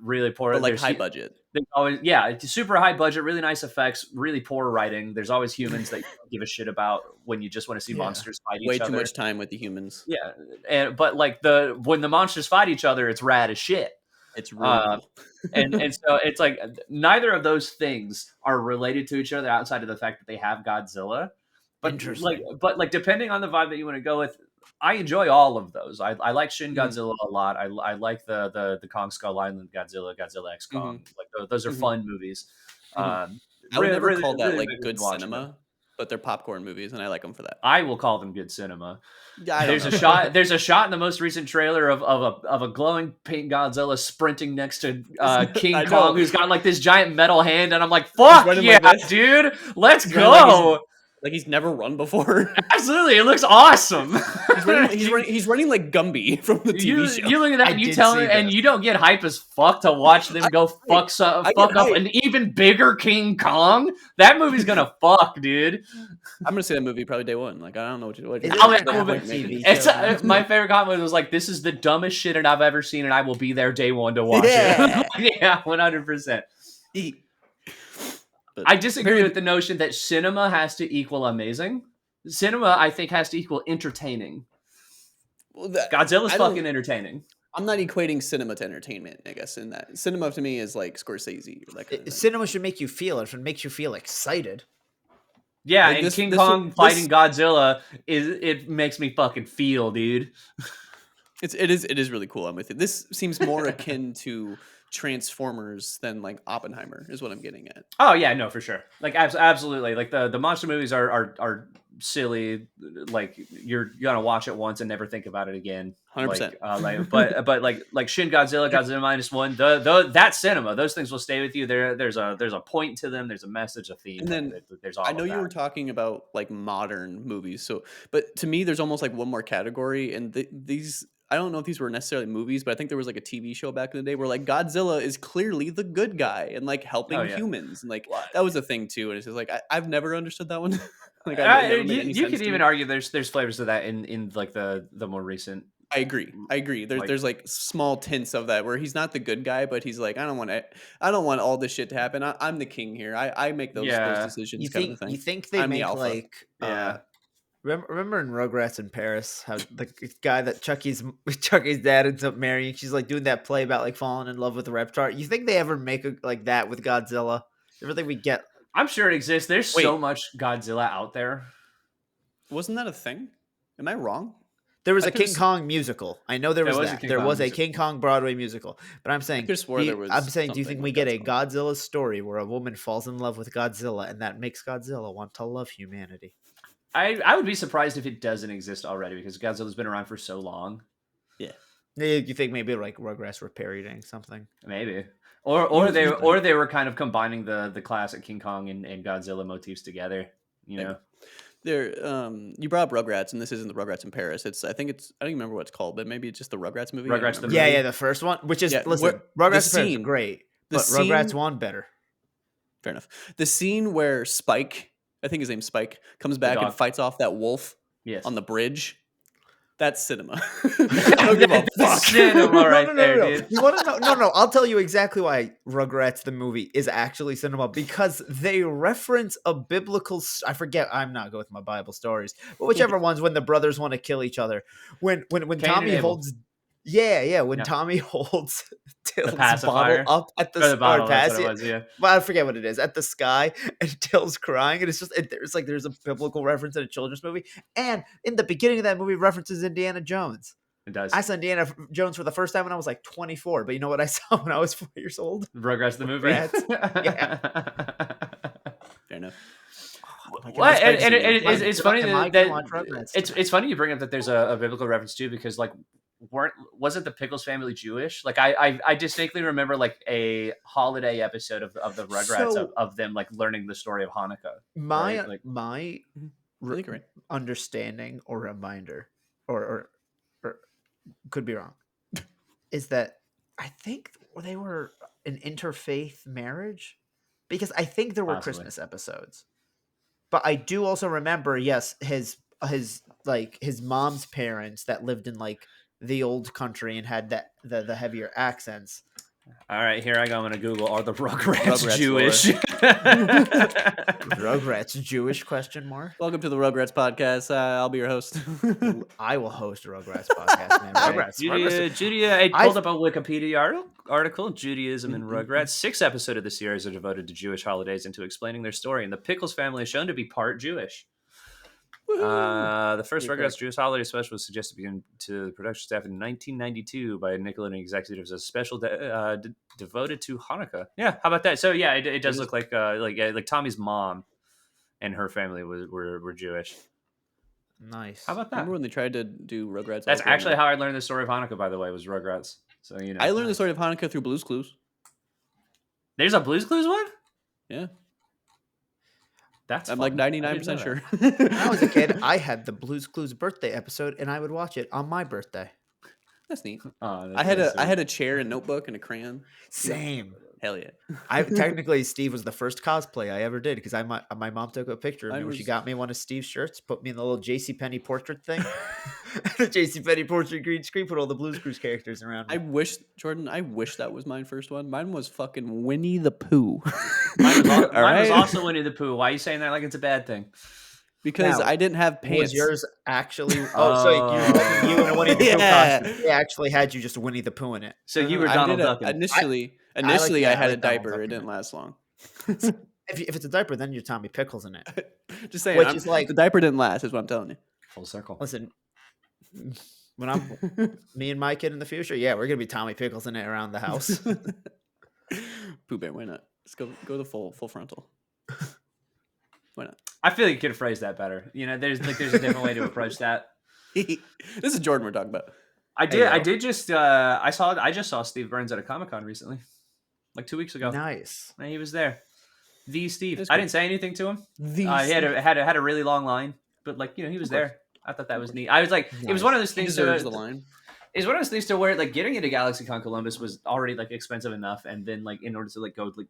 Speaker 1: really poor,
Speaker 2: but like high budget.
Speaker 1: Always, yeah, it's super high budget, really nice effects, really poor writing. There's always humans that you don't give a shit about when you just want to see monsters fight each other.
Speaker 2: Way too much time with the humans.
Speaker 1: Yeah, but like when the monsters fight each other, it's rad as shit.
Speaker 2: It's really cool.
Speaker 1: and so it's like neither of those things are related to each other outside of the fact that they have Godzilla. But like depending on the vibe that you want to go with, I enjoy all of those. I like Shin Godzilla a lot. I like the Kong Skull Island Godzilla X Kong. Like those are fun movies.
Speaker 2: I would never call that
Speaker 1: really
Speaker 2: like good cinema, but they're popcorn movies, and I like them for that.
Speaker 1: I will call them good cinema.
Speaker 2: Yeah,
Speaker 1: there's a shot in the most recent trailer of a glowing pink Godzilla sprinting next to King Kong, who's got like this giant metal hand, and I'm like, fuck yeah, like dude, let's go.
Speaker 2: Like he's never run before.
Speaker 1: Absolutely, it looks awesome.
Speaker 2: He's running like Gumby from the TV show.
Speaker 1: You look at that and you tell me, and you don't get hype as fuck to watch them go fuck up an even bigger King Kong. That movie's gonna fuck, dude.
Speaker 2: I'm gonna say that movie probably day one. Like I don't know what you're
Speaker 1: it's my favorite comment was like, this is the dumbest shit I've ever seen, and I will be there day one to watch it. Yeah, 100%. I disagree with the notion that cinema has to equal amazing. Cinema, I think, has to equal entertaining. Well, Godzilla's fucking entertaining.
Speaker 2: I'm not equating cinema to entertainment, I guess, in that. Cinema to me is like Scorsese. Or that kind of
Speaker 3: cinema should make you feel it. If it makes you feel excited.
Speaker 1: Yeah, like and King Kong fighting Godzilla, it makes me fucking feel, dude.
Speaker 2: It is really cool. I'm with you. This seems more akin to Transformers than like Oppenheimer is what I'm getting at.
Speaker 1: Oh yeah, no, for sure. Like absolutely. Like the monster movies are silly. Like you're gonna watch it once and never think about it again.
Speaker 2: 100%.
Speaker 1: But like Shin Godzilla, Godzilla minus one, that cinema, those things will stay with you. There's a point to them. There's a message, a theme.
Speaker 2: And then
Speaker 1: there's all.
Speaker 2: I know you were talking about like modern movies, but to me, there's almost like one more category, and these. I don't know if these were necessarily movies, but I think there was like a TV show back in the day where like Godzilla is clearly the good guy and like helping humans, and like that was a thing too. And it's just like I've never understood that one. Like
Speaker 1: you could even argue there's flavors of that in like the more recent.
Speaker 2: I agree. There's like small tints of that where he's not the good guy, but he's like I don't want all this shit to happen. I'm the king here. I make those decisions.
Speaker 3: You think they make like Remember in Rugrats in Paris, how the guy that Chucky's dad ends up marrying, she's like doing that play about like falling in love with the Reptar. You think they ever make like that with Godzilla? Everything we get.
Speaker 1: I'm sure it exists. There's so much Godzilla out there.
Speaker 2: Wasn't that a thing? Am I wrong?
Speaker 3: There was a King Kong musical. I know there was that. There was a King Kong Broadway musical. But I'm saying, do you think we get a Godzilla story where a woman falls in love with Godzilla and that makes Godzilla want to love humanity?
Speaker 1: I would be surprised if it doesn't exist already because Godzilla's been around for so long.
Speaker 2: Yeah.
Speaker 3: You think maybe like Rugrats were parodying something?
Speaker 1: Maybe. Or they were kind of combining the classic King Kong and Godzilla motifs together, you know.
Speaker 2: You brought up Rugrats, and this isn't the Rugrats in Paris. I don't even remember what it's called, but maybe it's just the Rugrats movie. I don't
Speaker 1: Rugrats the
Speaker 2: remember.
Speaker 3: Yeah,
Speaker 1: movie?
Speaker 3: yeah, the first one, which is
Speaker 2: Yeah,
Speaker 3: listen,
Speaker 2: where- the
Speaker 3: Rugrats the
Speaker 2: scene-
Speaker 3: great,
Speaker 2: the
Speaker 3: but Rugrats
Speaker 2: scene-
Speaker 3: one better.
Speaker 2: Fair enough. The scene where Spike, I think his name's Spike, comes back and
Speaker 1: dog.
Speaker 2: fights off that wolf
Speaker 1: Yes.
Speaker 2: on the bridge. That's cinema. I don't give a fuck.
Speaker 1: Cinema right there, dude.
Speaker 3: You want to know? No. I'll tell you exactly why Rugrats the movie is actually cinema, because they reference a biblical. I forget. I'm not good with my Bible stories, but whichever ones when the brothers want to kill each other. When
Speaker 1: Cain and
Speaker 3: Tommy
Speaker 1: Abel.
Speaker 3: holds. Yeah. When
Speaker 1: Yeah.
Speaker 3: Tommy holds Till's
Speaker 1: pacifier?
Speaker 3: bottle up at
Speaker 1: Or the bottle, that's what
Speaker 3: paci-
Speaker 1: it was, yeah.
Speaker 3: Well, I forget what it is, at the sky, and Till's crying, and it's just there's a biblical reference in a children's movie, and in the beginning of that movie references Indiana Jones.
Speaker 1: It does.
Speaker 3: I saw Indiana Jones for the first time when I was like 24, but you know what I saw when I was 4 years old?
Speaker 1: Rugrats the movie.
Speaker 2: Fair enough.
Speaker 1: What?
Speaker 2: Respect
Speaker 1: And
Speaker 2: to you.
Speaker 1: it's funny
Speaker 3: Am I
Speaker 1: that
Speaker 3: gonna watch Rugrats?
Speaker 1: it's funny you bring up that there's a biblical reference too, because like wasn't the Pickles family Jewish? Like I distinctly remember like a holiday episode of the Rugrats
Speaker 3: So-
Speaker 1: of them like learning the story of Hanukkah.
Speaker 3: My
Speaker 1: right, like-
Speaker 3: my
Speaker 2: I think you're right.
Speaker 3: understanding or reminder, or could be wrong, is that I think they were an interfaith marriage, because I think there were
Speaker 1: Possibly.
Speaker 3: Christmas episodes, but I do also remember, yes, his like his mom's parents that lived in like the old country and had the heavier accents.
Speaker 1: All right, here I go. I'm gonna Google, are the Rugrats,
Speaker 2: Rugrats
Speaker 1: Jewish?
Speaker 3: Rugrats Jewish question mark?
Speaker 2: Welcome to the Rugrats podcast. I'll be your host.
Speaker 3: I will host a Rugrats podcast, man. Rugrats.
Speaker 1: I pulled up a Wikipedia article. Judaism and Rugrats. 6th episode of the series are devoted to Jewish holidays and to explaining their story. And the Pickles family is shown to be part Jewish. The first
Speaker 3: You're
Speaker 1: Rugrats
Speaker 3: correct.
Speaker 1: Jewish holiday special was suggested to begin to the production staff in 1992 by Nickelodeon executives as a special devoted to Hanukkah. Yeah, how about that? So yeah, it does look like Tommy's mom and her family were Jewish.
Speaker 3: Nice.
Speaker 1: How about that?
Speaker 2: Remember when they tried to do Rugrats?
Speaker 1: That's
Speaker 2: all growing
Speaker 1: actually
Speaker 2: up?
Speaker 1: how I learned the story of Hanukkah, by the way, was Rugrats. So you know,
Speaker 2: I learned the story of Hanukkah through Blue's Clues.
Speaker 1: There's a Blue's Clues one.
Speaker 2: Yeah,
Speaker 1: That's
Speaker 2: I'm
Speaker 1: fun.
Speaker 2: like
Speaker 1: I didn't know
Speaker 2: 99%
Speaker 1: that.
Speaker 2: sure.
Speaker 3: When I was a kid, I had the Blue's Clues birthday episode, and I would watch it on my birthday.
Speaker 2: That's neat.
Speaker 1: Oh,
Speaker 2: I had a chair, a notebook, and a crayon.
Speaker 3: Same.
Speaker 2: Hell yeah.
Speaker 3: I technically Steve was the first cosplay I ever did, because my mom took a picture of me
Speaker 2: Mine
Speaker 3: when she
Speaker 2: was-
Speaker 3: got me one of Steve's shirts, put me in the little JCPenney portrait thing. The JCPenney portrait green screen, put all the Blue's Clues characters around
Speaker 2: I
Speaker 3: me.
Speaker 2: wish, Jordan, that was my first one. Mine was fucking Winnie the Pooh.
Speaker 1: Mine was,
Speaker 2: All
Speaker 1: mine was
Speaker 2: right?
Speaker 1: also Winnie the Pooh. Why are you saying that like it's a bad thing?
Speaker 2: Because
Speaker 3: Now,
Speaker 2: I didn't have pants.
Speaker 3: Was yours actually? Oh, so you and a Winnie the Pooh
Speaker 2: Yeah.
Speaker 3: costume. They actually had you just Winnie the Pooh in it.
Speaker 1: So you were
Speaker 2: I
Speaker 1: Donald
Speaker 2: did
Speaker 1: Duck.
Speaker 2: initially.
Speaker 3: like
Speaker 2: Initially, I
Speaker 3: that. I
Speaker 2: had a
Speaker 3: like Donald
Speaker 2: diaper.
Speaker 3: Duck
Speaker 2: It
Speaker 3: in
Speaker 2: didn't
Speaker 3: it.
Speaker 2: last long.
Speaker 3: If it's a diaper, then you're Tommy Pickles in it.
Speaker 2: Just saying.
Speaker 3: Which is like-
Speaker 2: the diaper didn't last. Is what I'm telling you.
Speaker 1: Full circle.
Speaker 3: Listen, when I'm me and my kid in the future, yeah, we're gonna be Tommy Pickles in it around the house.
Speaker 2: Pooh Bear, why not? Let's go the full frontal. Why not?
Speaker 1: I feel like you could have phrased that better. You know, there's a different way to approach that.
Speaker 2: This is Jordan we're talking about.
Speaker 1: I
Speaker 3: There you
Speaker 1: did
Speaker 3: go.
Speaker 1: just I just saw Steve Burns at a Comic-Con recently, like 2 weeks ago.
Speaker 3: Nice.
Speaker 1: And he was there. The Steve.
Speaker 2: That's
Speaker 1: I
Speaker 2: cool.
Speaker 1: didn't say anything to him.
Speaker 2: The
Speaker 1: He had a really long line, but like, you know, he was
Speaker 2: Of course.
Speaker 1: there. I thought that was neat. I was like, it was
Speaker 3: Nice.
Speaker 1: one of those
Speaker 2: he
Speaker 1: things.
Speaker 2: deserves the line.
Speaker 1: It's one of those things to where like getting into GalaxyCon Columbus was already like expensive enough, and then like in order to like go like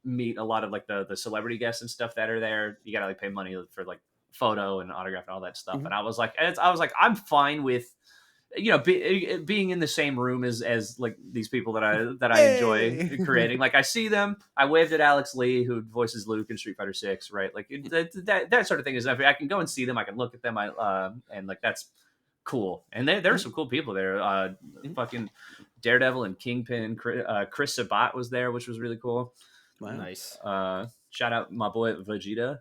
Speaker 1: meet a lot of like the celebrity guests and stuff that are there, you gotta like pay money for like photo and autograph and all that stuff.
Speaker 2: Mhm.
Speaker 1: And I was like, I'm fine with, you know, being in the same room as like these people that I enjoy
Speaker 2: Yay.
Speaker 1: creating. Like I see them, I waved at Alex Lee, who voices Luke in Street Fighter 6, right? Like that sort of thing is enough. I can go and see them, I can look at them, and like that's cool. And there were some cool people there. Fucking Daredevil and Kingpin. Chris Sabat was there, which was really cool.
Speaker 2: Wow.
Speaker 3: Nice.
Speaker 1: Shout out my boy Vegeta.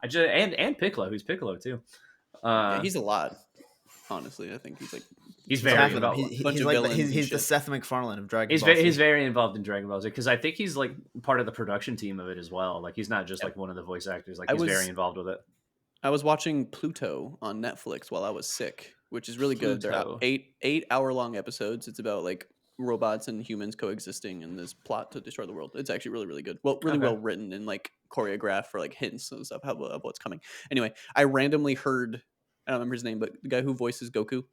Speaker 1: And Piccolo, who's Piccolo too.
Speaker 2: Yeah, he's a lot. Honestly, I think he's like
Speaker 1: he's
Speaker 3: Half
Speaker 1: very
Speaker 3: of them.
Speaker 1: involved.
Speaker 2: bunch
Speaker 3: He's
Speaker 2: of
Speaker 3: like
Speaker 2: villains and
Speaker 3: he's the
Speaker 2: shit.
Speaker 3: Seth MacFarlane of Dragon
Speaker 1: He's
Speaker 3: Ball Z.
Speaker 1: very involved in Dragon Ball Z, because I think he's like part of the production team of it as well. Like he's not just like one of the voice actors. Like
Speaker 2: I
Speaker 1: he's
Speaker 2: was-
Speaker 1: very involved with it.
Speaker 2: I was watching Pluto on Netflix while I was sick, which is really good. They're
Speaker 1: Pluto.
Speaker 2: out 8 hour long episodes. It's about like robots and humans coexisting in this plot to destroy the world. It's actually really, really good. Well, really
Speaker 1: Okay.
Speaker 2: well written and like choreographed for like hints and stuff of what's coming. Anyway, I randomly heard, I don't remember his name, but the guy who voices Goku.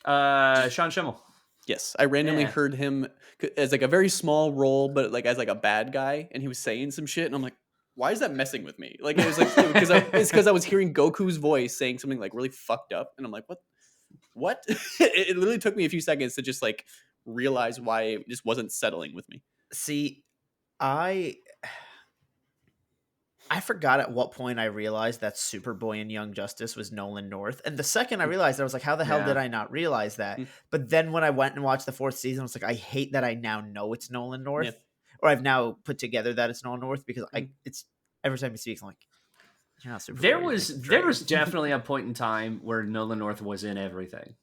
Speaker 1: Sean Schimmel.
Speaker 2: Yes, I randomly
Speaker 1: Yeah.
Speaker 2: heard him as like a very small role, but like as like a bad guy, and he was saying some shit, and I'm like, why is that messing with me? Like it was like it's because I was hearing Goku's voice saying something like really fucked up, and I'm like, what? It literally took me a few seconds to just like realize why it just wasn't settling with me.
Speaker 3: See, I forgot at what point I realized that Superboy and Young Justice was Nolan North. And the second I realized, I was like, how the hell
Speaker 1: Yeah.
Speaker 3: did I not realize that?
Speaker 2: Mm.
Speaker 3: But then when I went and watched the 4th season, I was like, I hate that I now know it's Nolan North.
Speaker 2: Yeah.
Speaker 3: Or I've now put together that it's Nolan North because
Speaker 2: Mm.
Speaker 3: it's every time he speaks, I'm like, you're not Superboy.
Speaker 1: There
Speaker 3: you're
Speaker 1: was
Speaker 3: Nick
Speaker 1: there
Speaker 3: Drake."
Speaker 1: was definitely a point in time where Nolan North was in everything.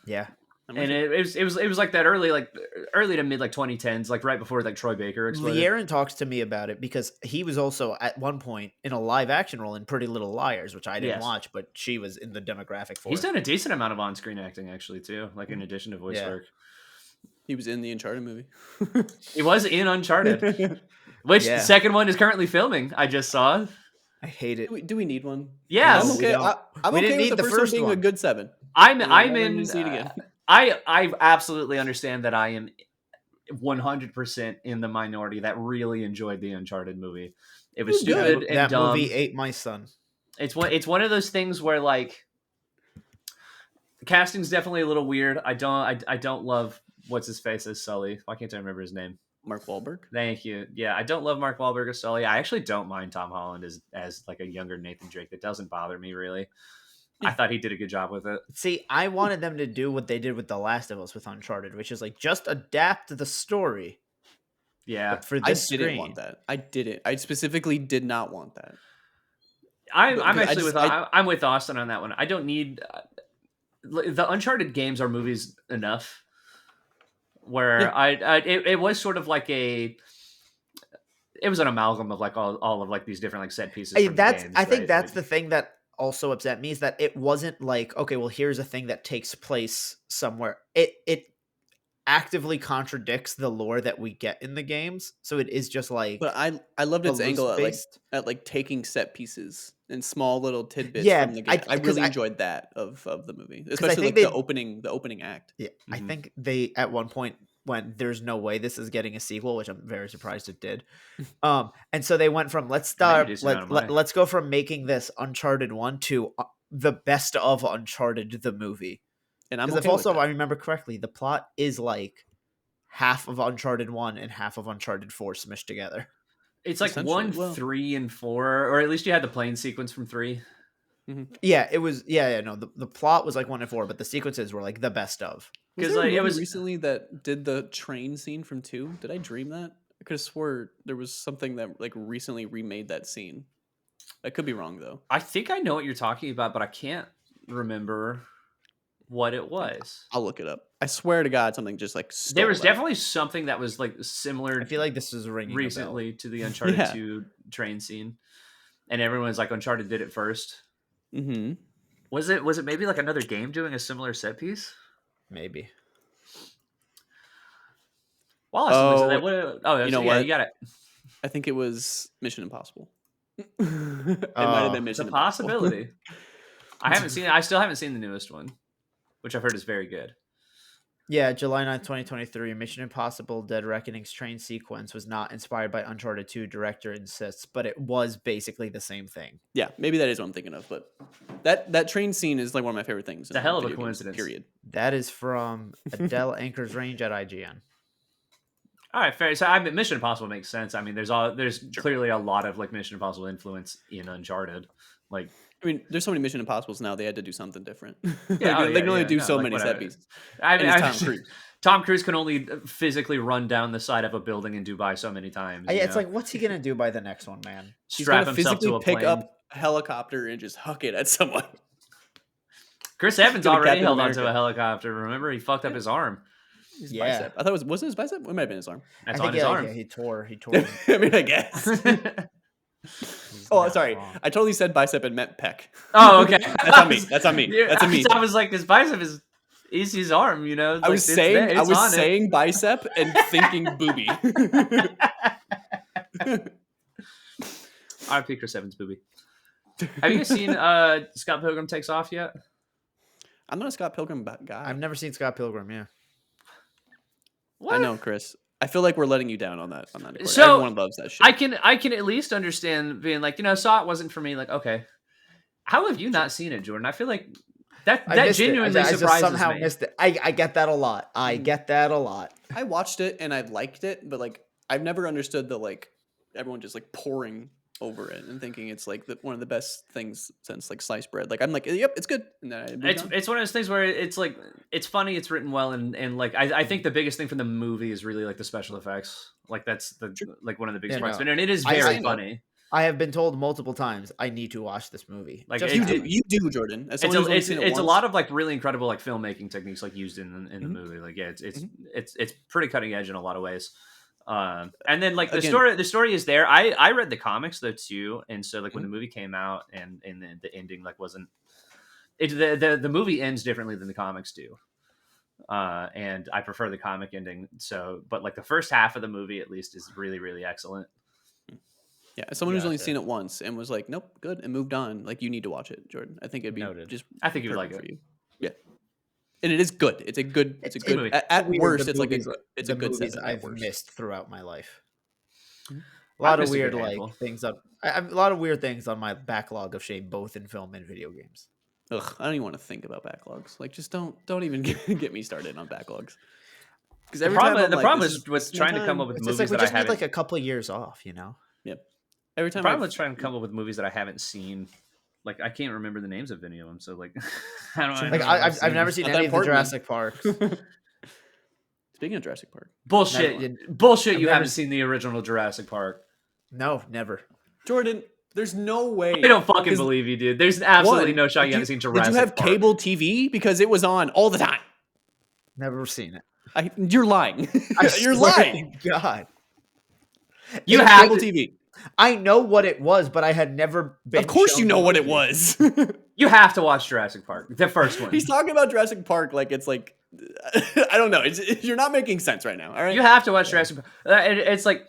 Speaker 3: Yeah.
Speaker 2: I'm
Speaker 1: And
Speaker 2: with you.
Speaker 1: it was like that early to mid like 2010s, like right before like Troy Baker exploded.
Speaker 3: Aaron talks to me about it because he was also at one point in a live action role in Pretty Little Liars, which I didn't
Speaker 1: Yes.
Speaker 3: watch, but she was in the demographic for
Speaker 1: He's
Speaker 3: it.
Speaker 1: done a decent amount of on-screen acting actually too, like in addition to voice
Speaker 3: Yeah.
Speaker 1: work.
Speaker 2: He was in the Uncharted movie.
Speaker 1: He was in Uncharted, which
Speaker 3: Yeah.
Speaker 1: the second one is currently filming. I just saw.
Speaker 3: I hate it.
Speaker 2: Do we need one?
Speaker 1: Yes.
Speaker 2: I'm
Speaker 3: No, we
Speaker 2: okay.
Speaker 3: don't.
Speaker 2: I'm
Speaker 3: We
Speaker 2: okay
Speaker 3: didn't
Speaker 2: with
Speaker 3: need
Speaker 2: the
Speaker 3: the
Speaker 2: first one
Speaker 3: first
Speaker 2: being a
Speaker 3: one.
Speaker 2: good 7.
Speaker 1: I'm
Speaker 2: never
Speaker 1: in.
Speaker 2: need to see it again.
Speaker 1: I absolutely understand that I am 100% in the minority that really enjoyed the Uncharted movie. It was
Speaker 2: It was good.
Speaker 1: stupid and
Speaker 3: That
Speaker 1: dumb.
Speaker 3: movie ate my son.
Speaker 1: It's one of those things where like the casting's definitely a little weird. I don't love what's his face as Sully. Why can't I remember his name?
Speaker 2: Mark Wahlberg.
Speaker 1: Thank you. Yeah, I don't love Mark Wahlberg as Sully. I actually don't mind Tom Holland as like a younger Nathan Drake. That doesn't bother me really. I thought he did a good job with it.
Speaker 3: See, I wanted them to do what they did with The Last of Us with Uncharted, which is like just adapt the story.
Speaker 1: Yeah,
Speaker 3: But for
Speaker 2: I
Speaker 3: this
Speaker 2: didn't
Speaker 3: screen,
Speaker 2: want that. I didn't. I specifically did not want that.
Speaker 1: I'm
Speaker 2: Because
Speaker 1: actually I'm with Austin on that one. I don't need the Uncharted games are movies enough. Where
Speaker 2: Yeah.
Speaker 1: it was sort of like it was an amalgam of like all of like these different like set pieces. From the games,
Speaker 3: I think
Speaker 1: right?
Speaker 3: that's
Speaker 1: Like,
Speaker 3: the thing that also upset me is that it wasn't like, okay, well, here's a thing that takes place somewhere. It actively contradicts the lore that we get in the games, so it is just like.
Speaker 2: But I loved
Speaker 3: a
Speaker 2: its angle
Speaker 3: loose-based-
Speaker 2: at like taking set pieces and small little tidbits
Speaker 3: Yeah,
Speaker 2: from the game. I
Speaker 3: 'cause
Speaker 2: really
Speaker 3: I-
Speaker 2: enjoyed that of the movie,
Speaker 3: I
Speaker 2: especially
Speaker 3: think
Speaker 2: like the opening act.
Speaker 3: Yeah, I
Speaker 1: Mhm.
Speaker 3: think they at one point went, "There's no way this is getting a sequel," which I'm very surprised it did. And so they went from let's
Speaker 1: Maybe a decent amount of money.
Speaker 3: let's go from making this Uncharted 1 to the best of Uncharted the movie.
Speaker 2: And I'm
Speaker 3: Because
Speaker 2: okay
Speaker 3: if also
Speaker 2: with that.
Speaker 3: I remember correctly, the plot is like half of Uncharted 1 and half of Uncharted 4 smushed together.
Speaker 1: it's like
Speaker 2: Essentially,
Speaker 1: 1,
Speaker 2: well-
Speaker 1: 3, and 4, or at least you had the plane sequence from 3.
Speaker 3: Yeah, it was. Yeah, no. The plot was like 1 and 4, but the sequences were like the best of.
Speaker 2: Was
Speaker 1: 'Cause,
Speaker 2: there a
Speaker 1: like, it
Speaker 2: movie
Speaker 1: was-
Speaker 2: recently that did the train scene from 2? Did I dream that? I could have swore there was something that like recently remade that scene. I could be wrong though.
Speaker 1: I think I know what you're talking about, but I can't remember what it was.
Speaker 2: I'll look it up. I swear to God, something just like
Speaker 1: There was
Speaker 2: stole that.
Speaker 1: definitely something that was like similar
Speaker 3: I feel like this is ringing a bell.
Speaker 1: recently to the Uncharted
Speaker 2: Yeah.
Speaker 1: 2 train scene, and everyone's like Uncharted did it first.
Speaker 2: Mm-hmm.
Speaker 1: Was it maybe like another game doing a similar set piece?
Speaker 3: Maybe.
Speaker 1: Wallace, oh, that,
Speaker 2: you know
Speaker 1: yeah,
Speaker 2: what?
Speaker 1: you got it.
Speaker 2: I think it was Mission Impossible. It might have been
Speaker 1: It's
Speaker 2: Mission
Speaker 1: a
Speaker 2: Impossible.
Speaker 1: possibility. I still haven't seen the newest one, which I've heard is very good.
Speaker 3: Yeah, July 9th, 2023, Mission Impossible Dead Reckoning's train sequence was not inspired by Uncharted 2, director insists, but it was basically the same thing.
Speaker 2: Yeah, maybe that is what I'm thinking of, but that train scene is like one of my favorite things.
Speaker 1: It's a
Speaker 2: in
Speaker 1: hell of a
Speaker 2: video games,
Speaker 1: coincidence.
Speaker 2: period.
Speaker 3: That is from Adele Anchor's Range at IGN.
Speaker 1: All right, fair. So Mission Impossible makes sense. I mean, there's clearly a lot of like Mission Impossible influence in Uncharted. Like,
Speaker 2: I mean, there's so many Mission Impossibles now. They had to do something different.
Speaker 1: Yeah,
Speaker 2: they can only do so many set
Speaker 1: whatever.
Speaker 2: pieces.
Speaker 1: I mean,
Speaker 2: And it's Tom Cruise.
Speaker 1: Tom Cruise can only physically run down the side of a building in Dubai so many times.
Speaker 3: Yeah,
Speaker 1: you
Speaker 3: it's
Speaker 1: know?
Speaker 3: like, what's he gonna do by the next one, man?
Speaker 2: He's
Speaker 1: strap
Speaker 2: gonna
Speaker 1: himself
Speaker 2: physically
Speaker 1: to a
Speaker 2: pick
Speaker 1: plane.
Speaker 2: up a helicopter and just huck it at someone.
Speaker 1: Chris Evans
Speaker 2: gonna
Speaker 1: already
Speaker 2: Captain
Speaker 1: held
Speaker 2: America.
Speaker 1: onto a helicopter. Remember, he fucked up his arm.
Speaker 2: His
Speaker 3: Yeah.
Speaker 2: bicep. I thought wasn't his bicep? It might have been his arm.
Speaker 1: That's
Speaker 3: I
Speaker 1: on
Speaker 3: think
Speaker 1: his
Speaker 3: yeah,
Speaker 1: arm.
Speaker 3: yeah, he tore.
Speaker 2: I mean, I guess.
Speaker 3: He's
Speaker 2: Oh,
Speaker 3: not
Speaker 2: sorry.
Speaker 3: wrong.
Speaker 2: I totally said bicep and meant pec.
Speaker 1: Oh, okay.
Speaker 2: That's on me. That's on me.
Speaker 1: Yeah,
Speaker 2: That's on me.
Speaker 1: I was like, his bicep is is his arm. You know,
Speaker 2: I was
Speaker 1: it's on it.
Speaker 2: saying bicep and thinking booby.
Speaker 1: R.I.P. Chris Evans' booby. Have you guys seen Scott Pilgrim Takes Off yet?
Speaker 2: I'm not a Scott Pilgrim guy.
Speaker 3: I've never seen Scott Pilgrim. Yeah.
Speaker 1: What?
Speaker 2: I know, Chris. I feel like we're letting you down on that.
Speaker 1: So,
Speaker 2: everyone loves that shit.
Speaker 1: I can at least understand being like, saw it wasn't for me. Like, okay, how have you not seen it, Jordan? I feel like that genuinely
Speaker 3: I
Speaker 1: surprises
Speaker 3: just somehow
Speaker 1: me.
Speaker 3: missed it. I get that a lot. I get that a lot.
Speaker 2: I watched it and I liked it, but like I've never understood the like everyone just like pouring over it and thinking it's like one of the best things since like sliced bread. Like I'm like, yep, it's good. And then
Speaker 1: it's one of those things where it's like it's funny, it's written well, and like I think the biggest thing from the movie is really like the special effects. Like that's like one of the biggest parts. And it is very funny.
Speaker 3: I have been told multiple times I need to watch this movie.
Speaker 1: Like
Speaker 2: you do, Jordan.
Speaker 1: It's a lot of like really incredible like filmmaking techniques like used in the movie. Like it's pretty cutting edge in a lot of ways. And then like the story is there. I read the comics though too, and so like when the movie came out and the ending like wasn't the movie ends differently than the comics do. And I prefer the comic ending. So, but like the first half of the movie at least is really, really excellent.
Speaker 2: Yeah, as someone who's only seen it once and was like, nope, good, and moved on. Like you need to watch it, Jordan. I think it'd be
Speaker 1: I think you would like it.
Speaker 2: For you. Yeah. And it is good. It's a good
Speaker 1: movie.
Speaker 2: At worst, it's a good set.
Speaker 3: I've missed throughout my life. A lot of weird things on a lot of weird things on my backlog of shame, both in film and video games.
Speaker 2: Ugh, I don't even want to think about backlogs. Like, just don't even get me started on backlogs. Because
Speaker 1: the problem is with trying to come up with movies that I haven't.
Speaker 3: Like a couple of years off,
Speaker 2: Yep. Every time.
Speaker 1: The problem with trying to come up with movies that I haven't seen. Like I can't remember the names of any of them, so like
Speaker 3: I've never seen any of the Jurassic Parks.
Speaker 2: Speaking of Jurassic Park,
Speaker 1: bullshit! You haven't seen the original Jurassic Park?
Speaker 3: No, never.
Speaker 2: Jordan, there's no way.
Speaker 1: I don't fucking believe you, dude. There's absolutely no shot you haven't seen Jurassic Park.
Speaker 2: Did you have cable TV because it was on all the time?
Speaker 3: Never seen
Speaker 2: it. You're lying. You're lying.
Speaker 3: God,
Speaker 2: you have cable TV.
Speaker 3: I know what it was, but I had never been.
Speaker 2: Of course, you know what it was.
Speaker 1: You have to watch Jurassic Park, the first one.
Speaker 2: He's talking about Jurassic Park like it's like I don't know. You're not making sense right now. All right,
Speaker 1: you have to watch Jurassic Park. It's like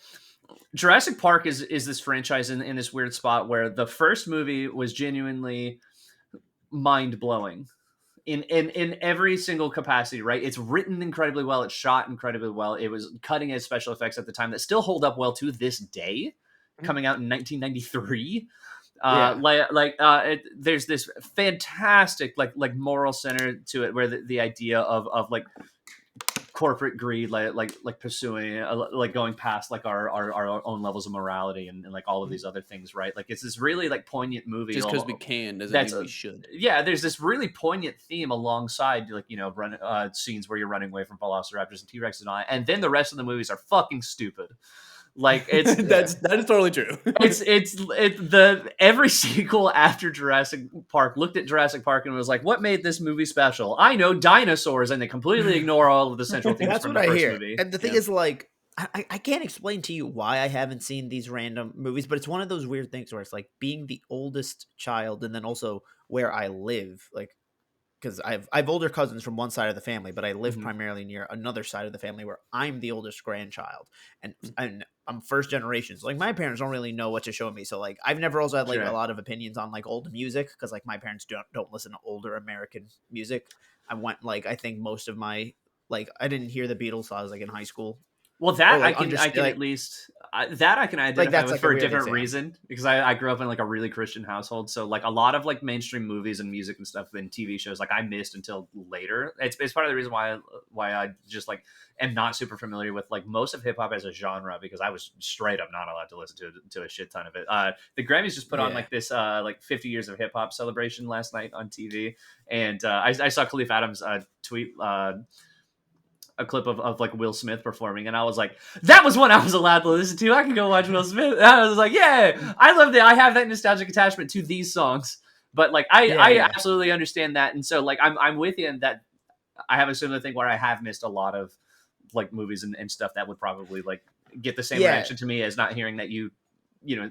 Speaker 1: Jurassic Park is this franchise in this weird spot where the first movie was genuinely mind blowing. In every single capacity, right? It's written incredibly well. It's shot incredibly well. It was cutting edge special effects at the time that still hold up well to this day. Coming out in 1993, there's this fantastic like moral center to it, where the idea of like corporate greed, like pursuing, like going past like our own levels of morality and like all of these other things, right? Like it's this really like poignant movie.
Speaker 2: Just because we can doesn't mean we should.
Speaker 1: Yeah, there's this really poignant theme alongside like scenes where you're running away from velociraptors and T-Rex and all that, and then the rest of the movies are fucking stupid. Like it's
Speaker 2: that is totally true.
Speaker 1: Every sequel after Jurassic Park looked at Jurassic Park and was like, "What made this movie special?" I know dinosaurs, and they completely ignore all of the central themes.
Speaker 3: That's
Speaker 1: from
Speaker 3: what
Speaker 1: the
Speaker 3: I
Speaker 1: first
Speaker 3: hear.
Speaker 1: movie.
Speaker 3: And the thing is, like, I can't explain to you why I haven't seen these random movies, but it's one of those weird things where it's like being the oldest child, and then also where I live, like. Because I've older cousins from one side of the family, but I live primarily near another side of the family where I'm the oldest grandchild, and I'm first generation. So like my parents don't really know what to show me. So like I've never also had like a lot of opinions on like old music because like my parents don't listen to older American music. I think most of my I didn't hear the Beatles till I was like in high school.
Speaker 1: Well, that I can at least that I can identify with for a different reason because I grew up in like a really Christian household. So like a lot of like mainstream movies and music and stuff and TV shows like I missed until later. It's part of the reason why I just like am not super familiar with like most of hip hop as a genre because I was straight up not allowed to listen to a shit ton of it. The Grammys just put on like this like 50 years of hip hop celebration last night on TV, and I saw Khalif Adams tweet. A clip of like Will Smith performing, and I was like, that was one I was allowed to listen to. I can go watch Will Smith. And I was like, yeah, I love that. I have that nostalgic attachment to these songs, but like I absolutely understand that, and so like I'm with you in that. I have a similar thing where I have missed a lot of like movies and stuff that would probably like get the same reaction to me as not hearing that you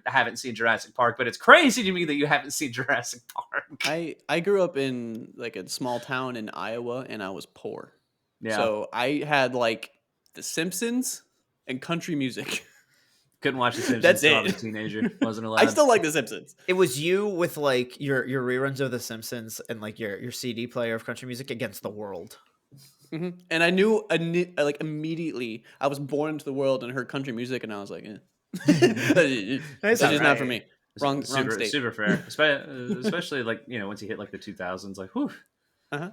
Speaker 1: haven't seen Jurassic Park, but it's crazy to me that you haven't seen Jurassic Park.
Speaker 2: I grew up in like a small town in Iowa, and I was poor.
Speaker 1: Yeah,
Speaker 2: So I had like The Simpsons and country music.
Speaker 1: couldn't watch The Simpsons
Speaker 2: That's
Speaker 1: until I was
Speaker 2: it.
Speaker 1: a teenager. Wasn't allowed.
Speaker 2: I still like The Simpsons.
Speaker 3: It was you with like your reruns of The Simpsons and like your CD player of country music against the world.
Speaker 2: And I knew like immediately I was born into the world and heard country music, and I was like, it's just not for me. Wrong state.
Speaker 1: Super fair, especially like once you hit like the 2000s, like whew.
Speaker 2: And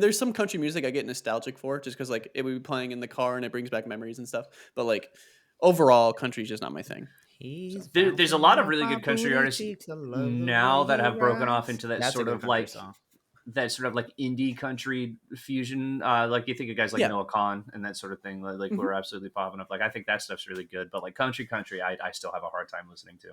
Speaker 2: there's some country music I get nostalgic for, just because like it would be playing in the car and it brings back memories and stuff. But like overall, country's just not my thing.
Speaker 1: There's a lot of really good country artists now that have broken off into that
Speaker 3: That's a
Speaker 1: sort
Speaker 3: good
Speaker 1: of
Speaker 3: country
Speaker 1: like
Speaker 3: song.
Speaker 1: that sort of like indie country fusion. Like you think of guys like
Speaker 2: Yeah.
Speaker 1: Noah Kahan and that sort of thing, like who are absolutely popping up. Like I think that stuff's really good, but like country, I still have a hard time listening to.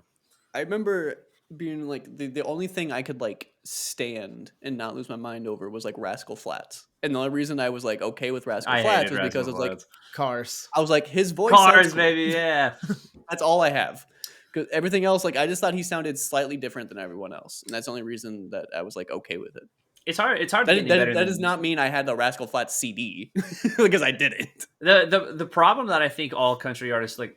Speaker 2: I remember being like the only thing I could like stand and not lose my mind over was like Rascal Flatts. And the only reason I was like okay with Rascal
Speaker 1: I
Speaker 2: Flatts
Speaker 1: hated
Speaker 2: was because
Speaker 1: Rascal
Speaker 2: I was like
Speaker 1: Flatts.
Speaker 3: Cars.
Speaker 2: I was like his voice sounds
Speaker 1: Cars,
Speaker 2: cool.
Speaker 1: baby, yeah.
Speaker 2: That's all I have. Because everything else, like I just thought he sounded slightly different than everyone else, and that's the only reason that I was like okay with it.
Speaker 1: It's hard to get any better
Speaker 2: That
Speaker 1: than-
Speaker 2: does not mean I had the Rascal Flatts CD because I didn't.
Speaker 1: The problem that I think all country artists like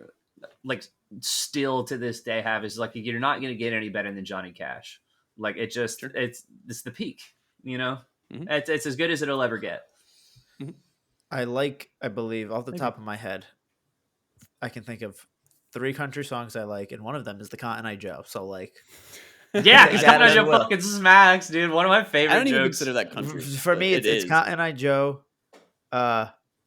Speaker 1: still to this day have is like you're not going to get any better than Johnny Cash. Like it just
Speaker 2: Sure.
Speaker 1: it's the peak,
Speaker 2: Mhm.
Speaker 1: It's as good as it'll ever get.
Speaker 3: I believe off the top of my head, I can think of 3 country songs I like, and one of them is the Cotton Eye Joe. So like,
Speaker 1: Yeah,
Speaker 3: Take
Speaker 1: he's
Speaker 3: that
Speaker 1: got
Speaker 3: as
Speaker 1: Joe
Speaker 3: well.
Speaker 1: fucking smacks, dude. One of my favorite
Speaker 2: I don't even
Speaker 1: jokes.
Speaker 2: consider that country.
Speaker 3: for me,
Speaker 2: It
Speaker 3: it's
Speaker 2: is.
Speaker 3: Cotton Eye Joe.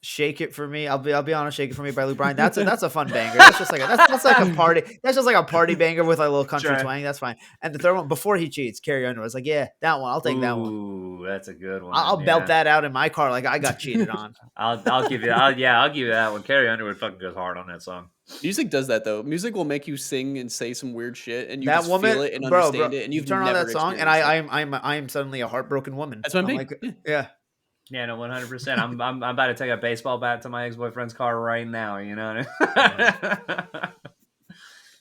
Speaker 3: Shake It For Me. I'll be honest. Shake It For Me by Lou Bryan. That's a fun banger. That's just like that's like a party. That's just like a party banger with a little country
Speaker 1: Sure.
Speaker 3: twang. That's fine. And the third one, Before He Cheats, Carrie Underwood. I was like, yeah, that one. I'll take that one.
Speaker 1: Ooh, that's a good one.
Speaker 3: I'll
Speaker 1: yeah.
Speaker 3: belt that out in my car like I got cheated on.
Speaker 1: I'll give you. I'll give you that one. Carrie Underwood fucking goes hard on that song.
Speaker 2: Music does that though. Music will make you sing and say some weird shit, and you
Speaker 3: That
Speaker 2: just
Speaker 3: woman,
Speaker 2: feel it and
Speaker 3: bro,
Speaker 2: understand
Speaker 3: bro,
Speaker 2: it, and
Speaker 3: you
Speaker 2: you've
Speaker 3: turn on
Speaker 2: never
Speaker 3: that song, and
Speaker 2: experienced it.
Speaker 3: I am suddenly a heartbroken woman.
Speaker 2: That's what I
Speaker 3: I'm
Speaker 2: mean.
Speaker 3: like, yeah.
Speaker 1: Yeah, no, 100%. I'm about to take a baseball bat to my ex-boyfriend's car right now. You know.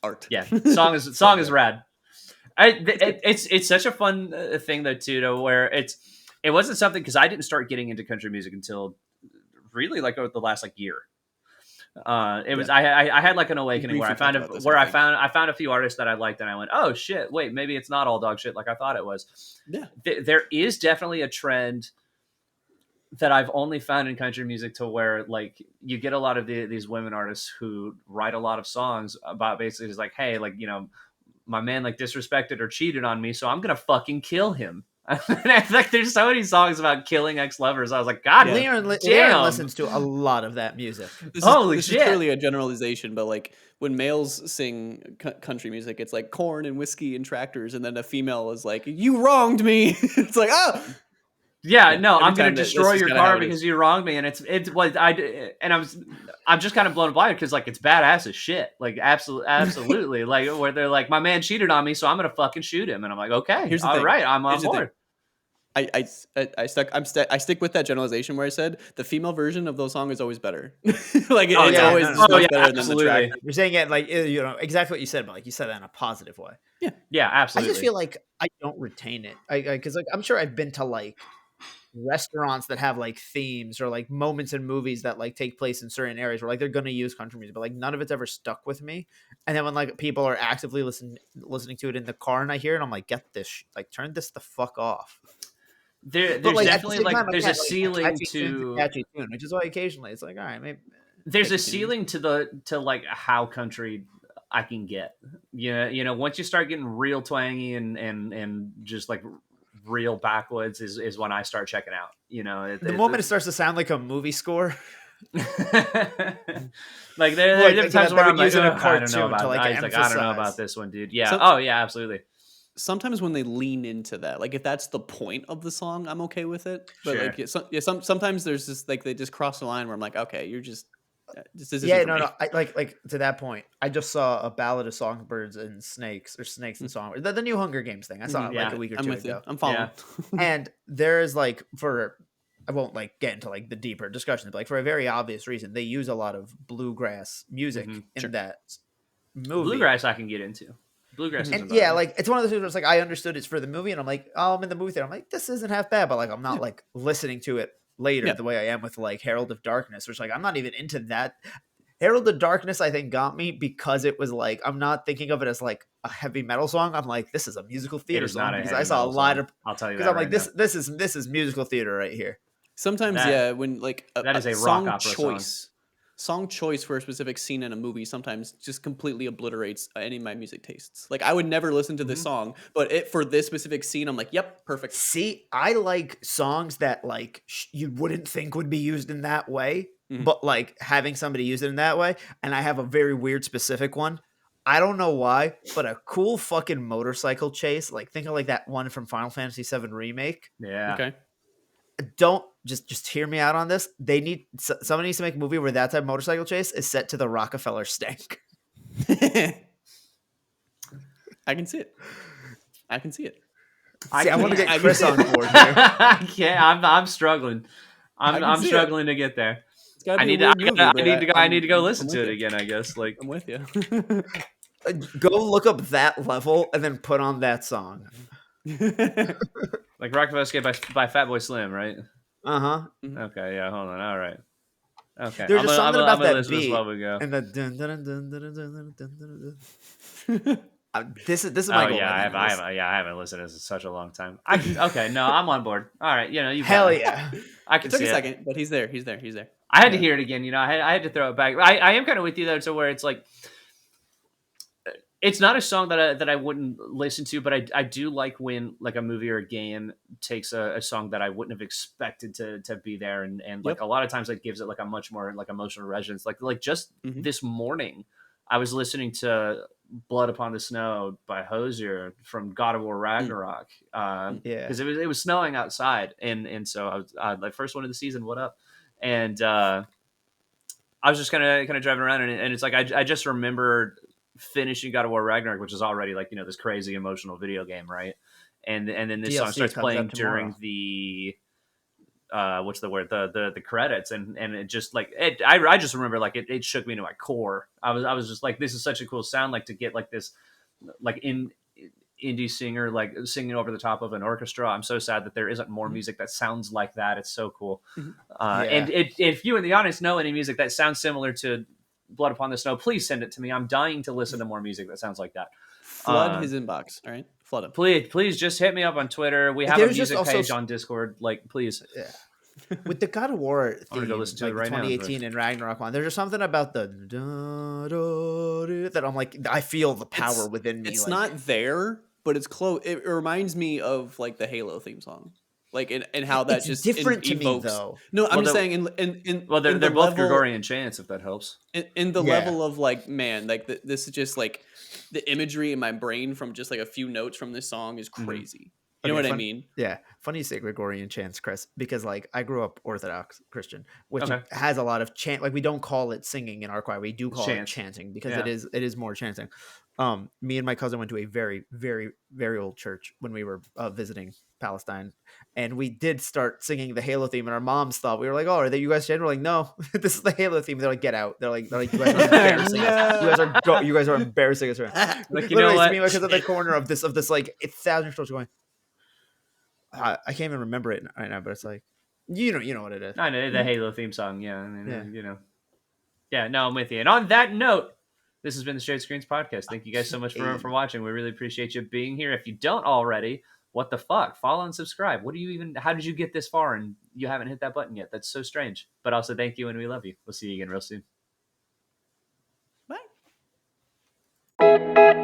Speaker 2: Art.
Speaker 1: Yeah, song is rad. It's such a fun thing though too, where it wasn't something because I didn't start getting into country music until really like over the last like year. It was I had like an awakening where I
Speaker 2: briefly
Speaker 1: found
Speaker 2: talked about this, I think.
Speaker 1: I found a few artists that I liked and I went, oh shit, wait, maybe it's not all dog shit like I thought it was.
Speaker 2: Yeah.
Speaker 1: There is definitely a trend that I've only found in country music to where like you get a lot of these women artists who write a lot of songs about basically it's like, hey, like, my man like disrespected or cheated on me, so I'm gonna fucking kill him. Like there's so many songs about killing ex-lovers. I was like, God,
Speaker 3: Leon
Speaker 1: damn.
Speaker 3: listens to a lot of that music.
Speaker 1: Holy
Speaker 2: this
Speaker 1: shit.
Speaker 2: is clearly a generalization, but like when males sing country music, it's like corn and whiskey and tractors, and then a female is like, "You wronged me." It's like, oh,
Speaker 1: Yeah, no,
Speaker 2: every
Speaker 1: I'm gonna
Speaker 2: time that's
Speaker 1: destroy
Speaker 2: just
Speaker 1: your
Speaker 2: kinda how
Speaker 1: car
Speaker 2: it is.
Speaker 1: because you wronged me, and it's what I'm just kind of blown away because like it's badass as shit, like absolutely, like where they're like, my man cheated on me, so I'm gonna fucking shoot him, and I'm like, okay,
Speaker 2: Here's the
Speaker 1: all
Speaker 2: thing.
Speaker 1: right, I'm on
Speaker 2: Here's the thing.
Speaker 1: board.
Speaker 2: I stick with that generalization where I said the female version of those songs is always better. Like
Speaker 1: Oh,
Speaker 2: it's
Speaker 1: yeah,
Speaker 2: always
Speaker 3: no,
Speaker 2: much
Speaker 3: no.
Speaker 2: better than the
Speaker 1: absolutely.
Speaker 2: track.
Speaker 3: You're saying it like exactly what you said, but like you said that in a positive way.
Speaker 1: Yeah, absolutely.
Speaker 3: I just feel like I don't retain it. Because like I'm sure I've been to like restaurants that have like themes or like moments in movies that like take place in certain areas where like they're gonna use country music, but like none of it's ever stuck with me. And then when like people are actively listening to it in the car and I hear it, I'm like, get this, like turn this the fuck off.
Speaker 1: There's
Speaker 3: But, like, at the
Speaker 1: definitely
Speaker 3: same
Speaker 1: like
Speaker 3: time,
Speaker 1: there's a
Speaker 3: like,
Speaker 1: ceiling
Speaker 3: catchy tune's a
Speaker 1: to
Speaker 3: catchy tune, which is why occasionally it's like, all right, maybe
Speaker 1: there's a
Speaker 2: catchy tune.
Speaker 1: ceiling to like how country I can get. Once you start getting real twangy and just like real backwoods is when I start checking out.
Speaker 3: the moment it starts to sound like a movie score.
Speaker 1: Like there
Speaker 3: Like,
Speaker 1: are times
Speaker 3: they
Speaker 1: where
Speaker 3: would
Speaker 1: I'm like,
Speaker 3: use it in a
Speaker 1: "Ugh, I don't know
Speaker 3: cartoon
Speaker 1: about
Speaker 3: to, like,
Speaker 1: that." He's like, I don't know
Speaker 3: emphasize.
Speaker 1: about this one, dude. Yeah.
Speaker 2: Some-
Speaker 1: Oh yeah, absolutely.
Speaker 2: Sometimes when they lean into that, like if that's the point of the song, I'm okay with it. But
Speaker 1: Sure.
Speaker 2: like sometimes there's just like they just cross the line where I'm like, okay, you're just this isn't
Speaker 3: Yeah,
Speaker 2: for
Speaker 3: no,
Speaker 2: me.
Speaker 3: no. I like to that point. I just saw a Ballad of Songbirds and Snakes, or Snakes and Songbirds, the new Hunger Games thing. I saw it
Speaker 1: Yeah,
Speaker 3: like a week or
Speaker 2: I'm
Speaker 3: two
Speaker 2: with you.
Speaker 3: ago.
Speaker 2: I'm following.
Speaker 3: And there's like I won't like get into like the deeper discussions, but like for a very obvious reason, they use a lot of bluegrass music
Speaker 1: Mhm,
Speaker 3: in
Speaker 2: sure.
Speaker 3: that movie.
Speaker 1: Bluegrass I can get into. Bluegrass
Speaker 2: Mhm.
Speaker 1: isn't
Speaker 3: And
Speaker 1: bad.
Speaker 3: yeah, like it's one of those things where it's like I understood it's for the movie, and I'm like, oh, I'm in the movie theater. I'm like, this isn't half bad, but like I'm not
Speaker 2: Yeah.
Speaker 3: like listening to it later
Speaker 2: Yeah.
Speaker 3: the way I am with like Herald of Darkness, which like I'm not even into that. Herald of Darkness, I think, got me because it was like I'm not thinking of it as like a heavy metal song. I'm like, this is a musical
Speaker 1: It
Speaker 3: theater
Speaker 1: is
Speaker 3: song
Speaker 1: not a
Speaker 3: because
Speaker 1: heavy
Speaker 3: I saw a
Speaker 1: metal
Speaker 3: lot
Speaker 1: song.
Speaker 3: of
Speaker 1: I'll tell you
Speaker 3: because
Speaker 1: that
Speaker 3: I'm like
Speaker 1: right now.
Speaker 3: this is musical theater right here.
Speaker 2: Sometimes,
Speaker 1: That-
Speaker 2: yeah, when like
Speaker 1: that is a rock
Speaker 2: song
Speaker 1: opera song.
Speaker 2: song choice for a specific scene in a movie sometimes just completely obliterates any of my music tastes. Like I would never listen to this
Speaker 1: Mhm.
Speaker 2: song, but it for this specific scene, I'm like, yep, perfect.
Speaker 3: See, I like songs that like you wouldn't think would be used in that way,
Speaker 2: Mhm.
Speaker 3: but like having somebody use it in that way. And I have a very weird specific one. I don't know why, but a cool fucking motorcycle chase. Like think of like that one from Final Fantasy VII Remake.
Speaker 1: Yeah.
Speaker 2: Okay.
Speaker 3: Don't just hear me out on this. They need somebody needs to make a movie where that type of motorcycle chase is set to the Rockefeller Stank.
Speaker 2: I can see it. I can see it.
Speaker 3: See, I want to
Speaker 1: can't-
Speaker 3: get
Speaker 2: I
Speaker 3: Chris
Speaker 2: can-
Speaker 3: on board here.
Speaker 1: I can't. I'm struggling.
Speaker 2: I can
Speaker 1: I'm
Speaker 2: see it.
Speaker 1: struggling to get there.
Speaker 2: It's gotta
Speaker 1: I
Speaker 2: be
Speaker 1: need
Speaker 2: a
Speaker 1: to.
Speaker 2: weird
Speaker 1: I
Speaker 2: movie,
Speaker 1: need to
Speaker 2: but
Speaker 1: go. I need to go
Speaker 2: I'm
Speaker 1: listen
Speaker 2: with
Speaker 1: to it
Speaker 2: you.
Speaker 1: again. I guess. Like
Speaker 2: I'm with you.
Speaker 3: Go look up that level and then put on that song.
Speaker 1: Rockefeller Escape by Fatboy Slim, right?
Speaker 3: Uh-huh.
Speaker 1: Okay. Yeah. Hold on. All right. Okay.
Speaker 3: There's just something about
Speaker 1: I'm gonna
Speaker 3: that
Speaker 1: listen to this
Speaker 3: beat
Speaker 1: while we go.
Speaker 3: and the dun, dun, dun, dun, dun, dun, dun, dun, dun. This is my
Speaker 1: Oh
Speaker 3: goal.
Speaker 1: yeah,
Speaker 3: by the end of this.
Speaker 1: I haven't listened to this in such a long time. Okay, no, I'm on board. All right, you
Speaker 3: Hell
Speaker 1: got it.
Speaker 3: yeah.
Speaker 1: I can
Speaker 2: It took
Speaker 1: see
Speaker 2: a
Speaker 1: it.
Speaker 2: second, but he's there. He's there. He's there.
Speaker 1: I had to
Speaker 3: Yeah.
Speaker 1: hear it again. I had to throw it back. I am kind of with you though, to where it's like it's not a song that I wouldn't listen to, but I do like when like a movie or a game takes a song that I wouldn't have expected to be there, and like
Speaker 2: Yep.
Speaker 1: a lot of times it gives it like a much more like emotional resonance. Like just
Speaker 2: Mhm.
Speaker 1: this morning, I was listening to Blood Upon the Snow by Hozier from God of War Ragnarok,
Speaker 3: Yeah.
Speaker 1: because it was snowing outside, and so I was like first one of the season. What up? And I was just kind of driving around, and it's like I just remembered finishing God of War Ragnarok, which is already like this crazy emotional video game, right? And then this song
Speaker 3: DLC
Speaker 1: starts
Speaker 3: comes
Speaker 1: playing
Speaker 3: out tomorrow.
Speaker 1: during the what's the word, the credits, and it just like I just remember like it shook me to my core. I was just like, this is such a cool sound, like to get like this like indie singer like singing over the top of an orchestra. I'm so sad that there isn't more music that sounds like that. It's so cool.
Speaker 2: Mhm.
Speaker 1: And if you in the audience know any music that sounds similar to Blood Upon the Snow, please send it to me. I'm dying to listen to more music that sounds like that.
Speaker 2: Flood his inbox. All right, flood him.
Speaker 1: Please just hit me up on Twitter. We have
Speaker 3: There's
Speaker 1: a
Speaker 3: just
Speaker 1: music
Speaker 3: also
Speaker 1: page on Discord. Like, please.
Speaker 3: Yeah. With the God of War
Speaker 1: I'm gonna
Speaker 3: theme,
Speaker 1: go listen to
Speaker 3: like
Speaker 1: it right now,
Speaker 3: 2018 and Ragnarok one, there's just something about the that I'm like, I feel the power
Speaker 2: It's-
Speaker 3: within me.
Speaker 2: It's
Speaker 3: like,
Speaker 2: not there, but it's close. It reminds me of like the Halo theme song, like and how that
Speaker 3: it's
Speaker 2: just
Speaker 3: different to me
Speaker 2: evokes.
Speaker 3: though.
Speaker 2: No, I'm
Speaker 1: Well,
Speaker 2: just
Speaker 1: the-
Speaker 2: saying in
Speaker 1: Well, they're
Speaker 2: in the
Speaker 1: both
Speaker 2: level,
Speaker 1: Gregorian chants, if that helps.
Speaker 2: in the
Speaker 3: Yeah.
Speaker 2: level of like, man, like this is just like the imagery in my brain from just like a few notes from this song is
Speaker 1: Mhm.
Speaker 2: crazy. You know
Speaker 3: Okay,
Speaker 2: what I
Speaker 3: fun-
Speaker 2: mean?
Speaker 3: Yeah, funny you say Gregorian chants, Chris, because like I grew up Orthodox Christian, which
Speaker 1: Okay.
Speaker 3: has a lot of chant. Like we don't call it singing in our choir; we do call
Speaker 1: Chants.
Speaker 3: it chanting because
Speaker 1: Yeah.
Speaker 3: it is more chanting. Me and my cousin went to a very, very, very old church when we were visiting Palestine, and we did start singing the Halo theme. And our moms thought we were like, "Oh, are they you guys chanting?" We're like, "No, this is the Halo theme." They're like, "Get out!" They're like, "You guys are embarrassing us. You guys are embarrassing us." Right now."
Speaker 1: Like, you know
Speaker 3: Literally,
Speaker 1: what?
Speaker 3: it's me because of the corner of this like 1,000 stores going. I can't even remember it right now, but it's like you know what it is.
Speaker 1: I know the Halo theme song. Yeah, I mean,
Speaker 3: Yeah.
Speaker 1: Yeah, no, I'm with you. And on that note, this has been the Shared Screens podcast. Thank you guys so much for watching. We really appreciate you being here. If you don't already, what the fuck? Follow and subscribe. How did you get this far and you haven't hit that button yet? That's so strange. But also, thank you and we love you. We'll see you again real soon.
Speaker 2: Bye.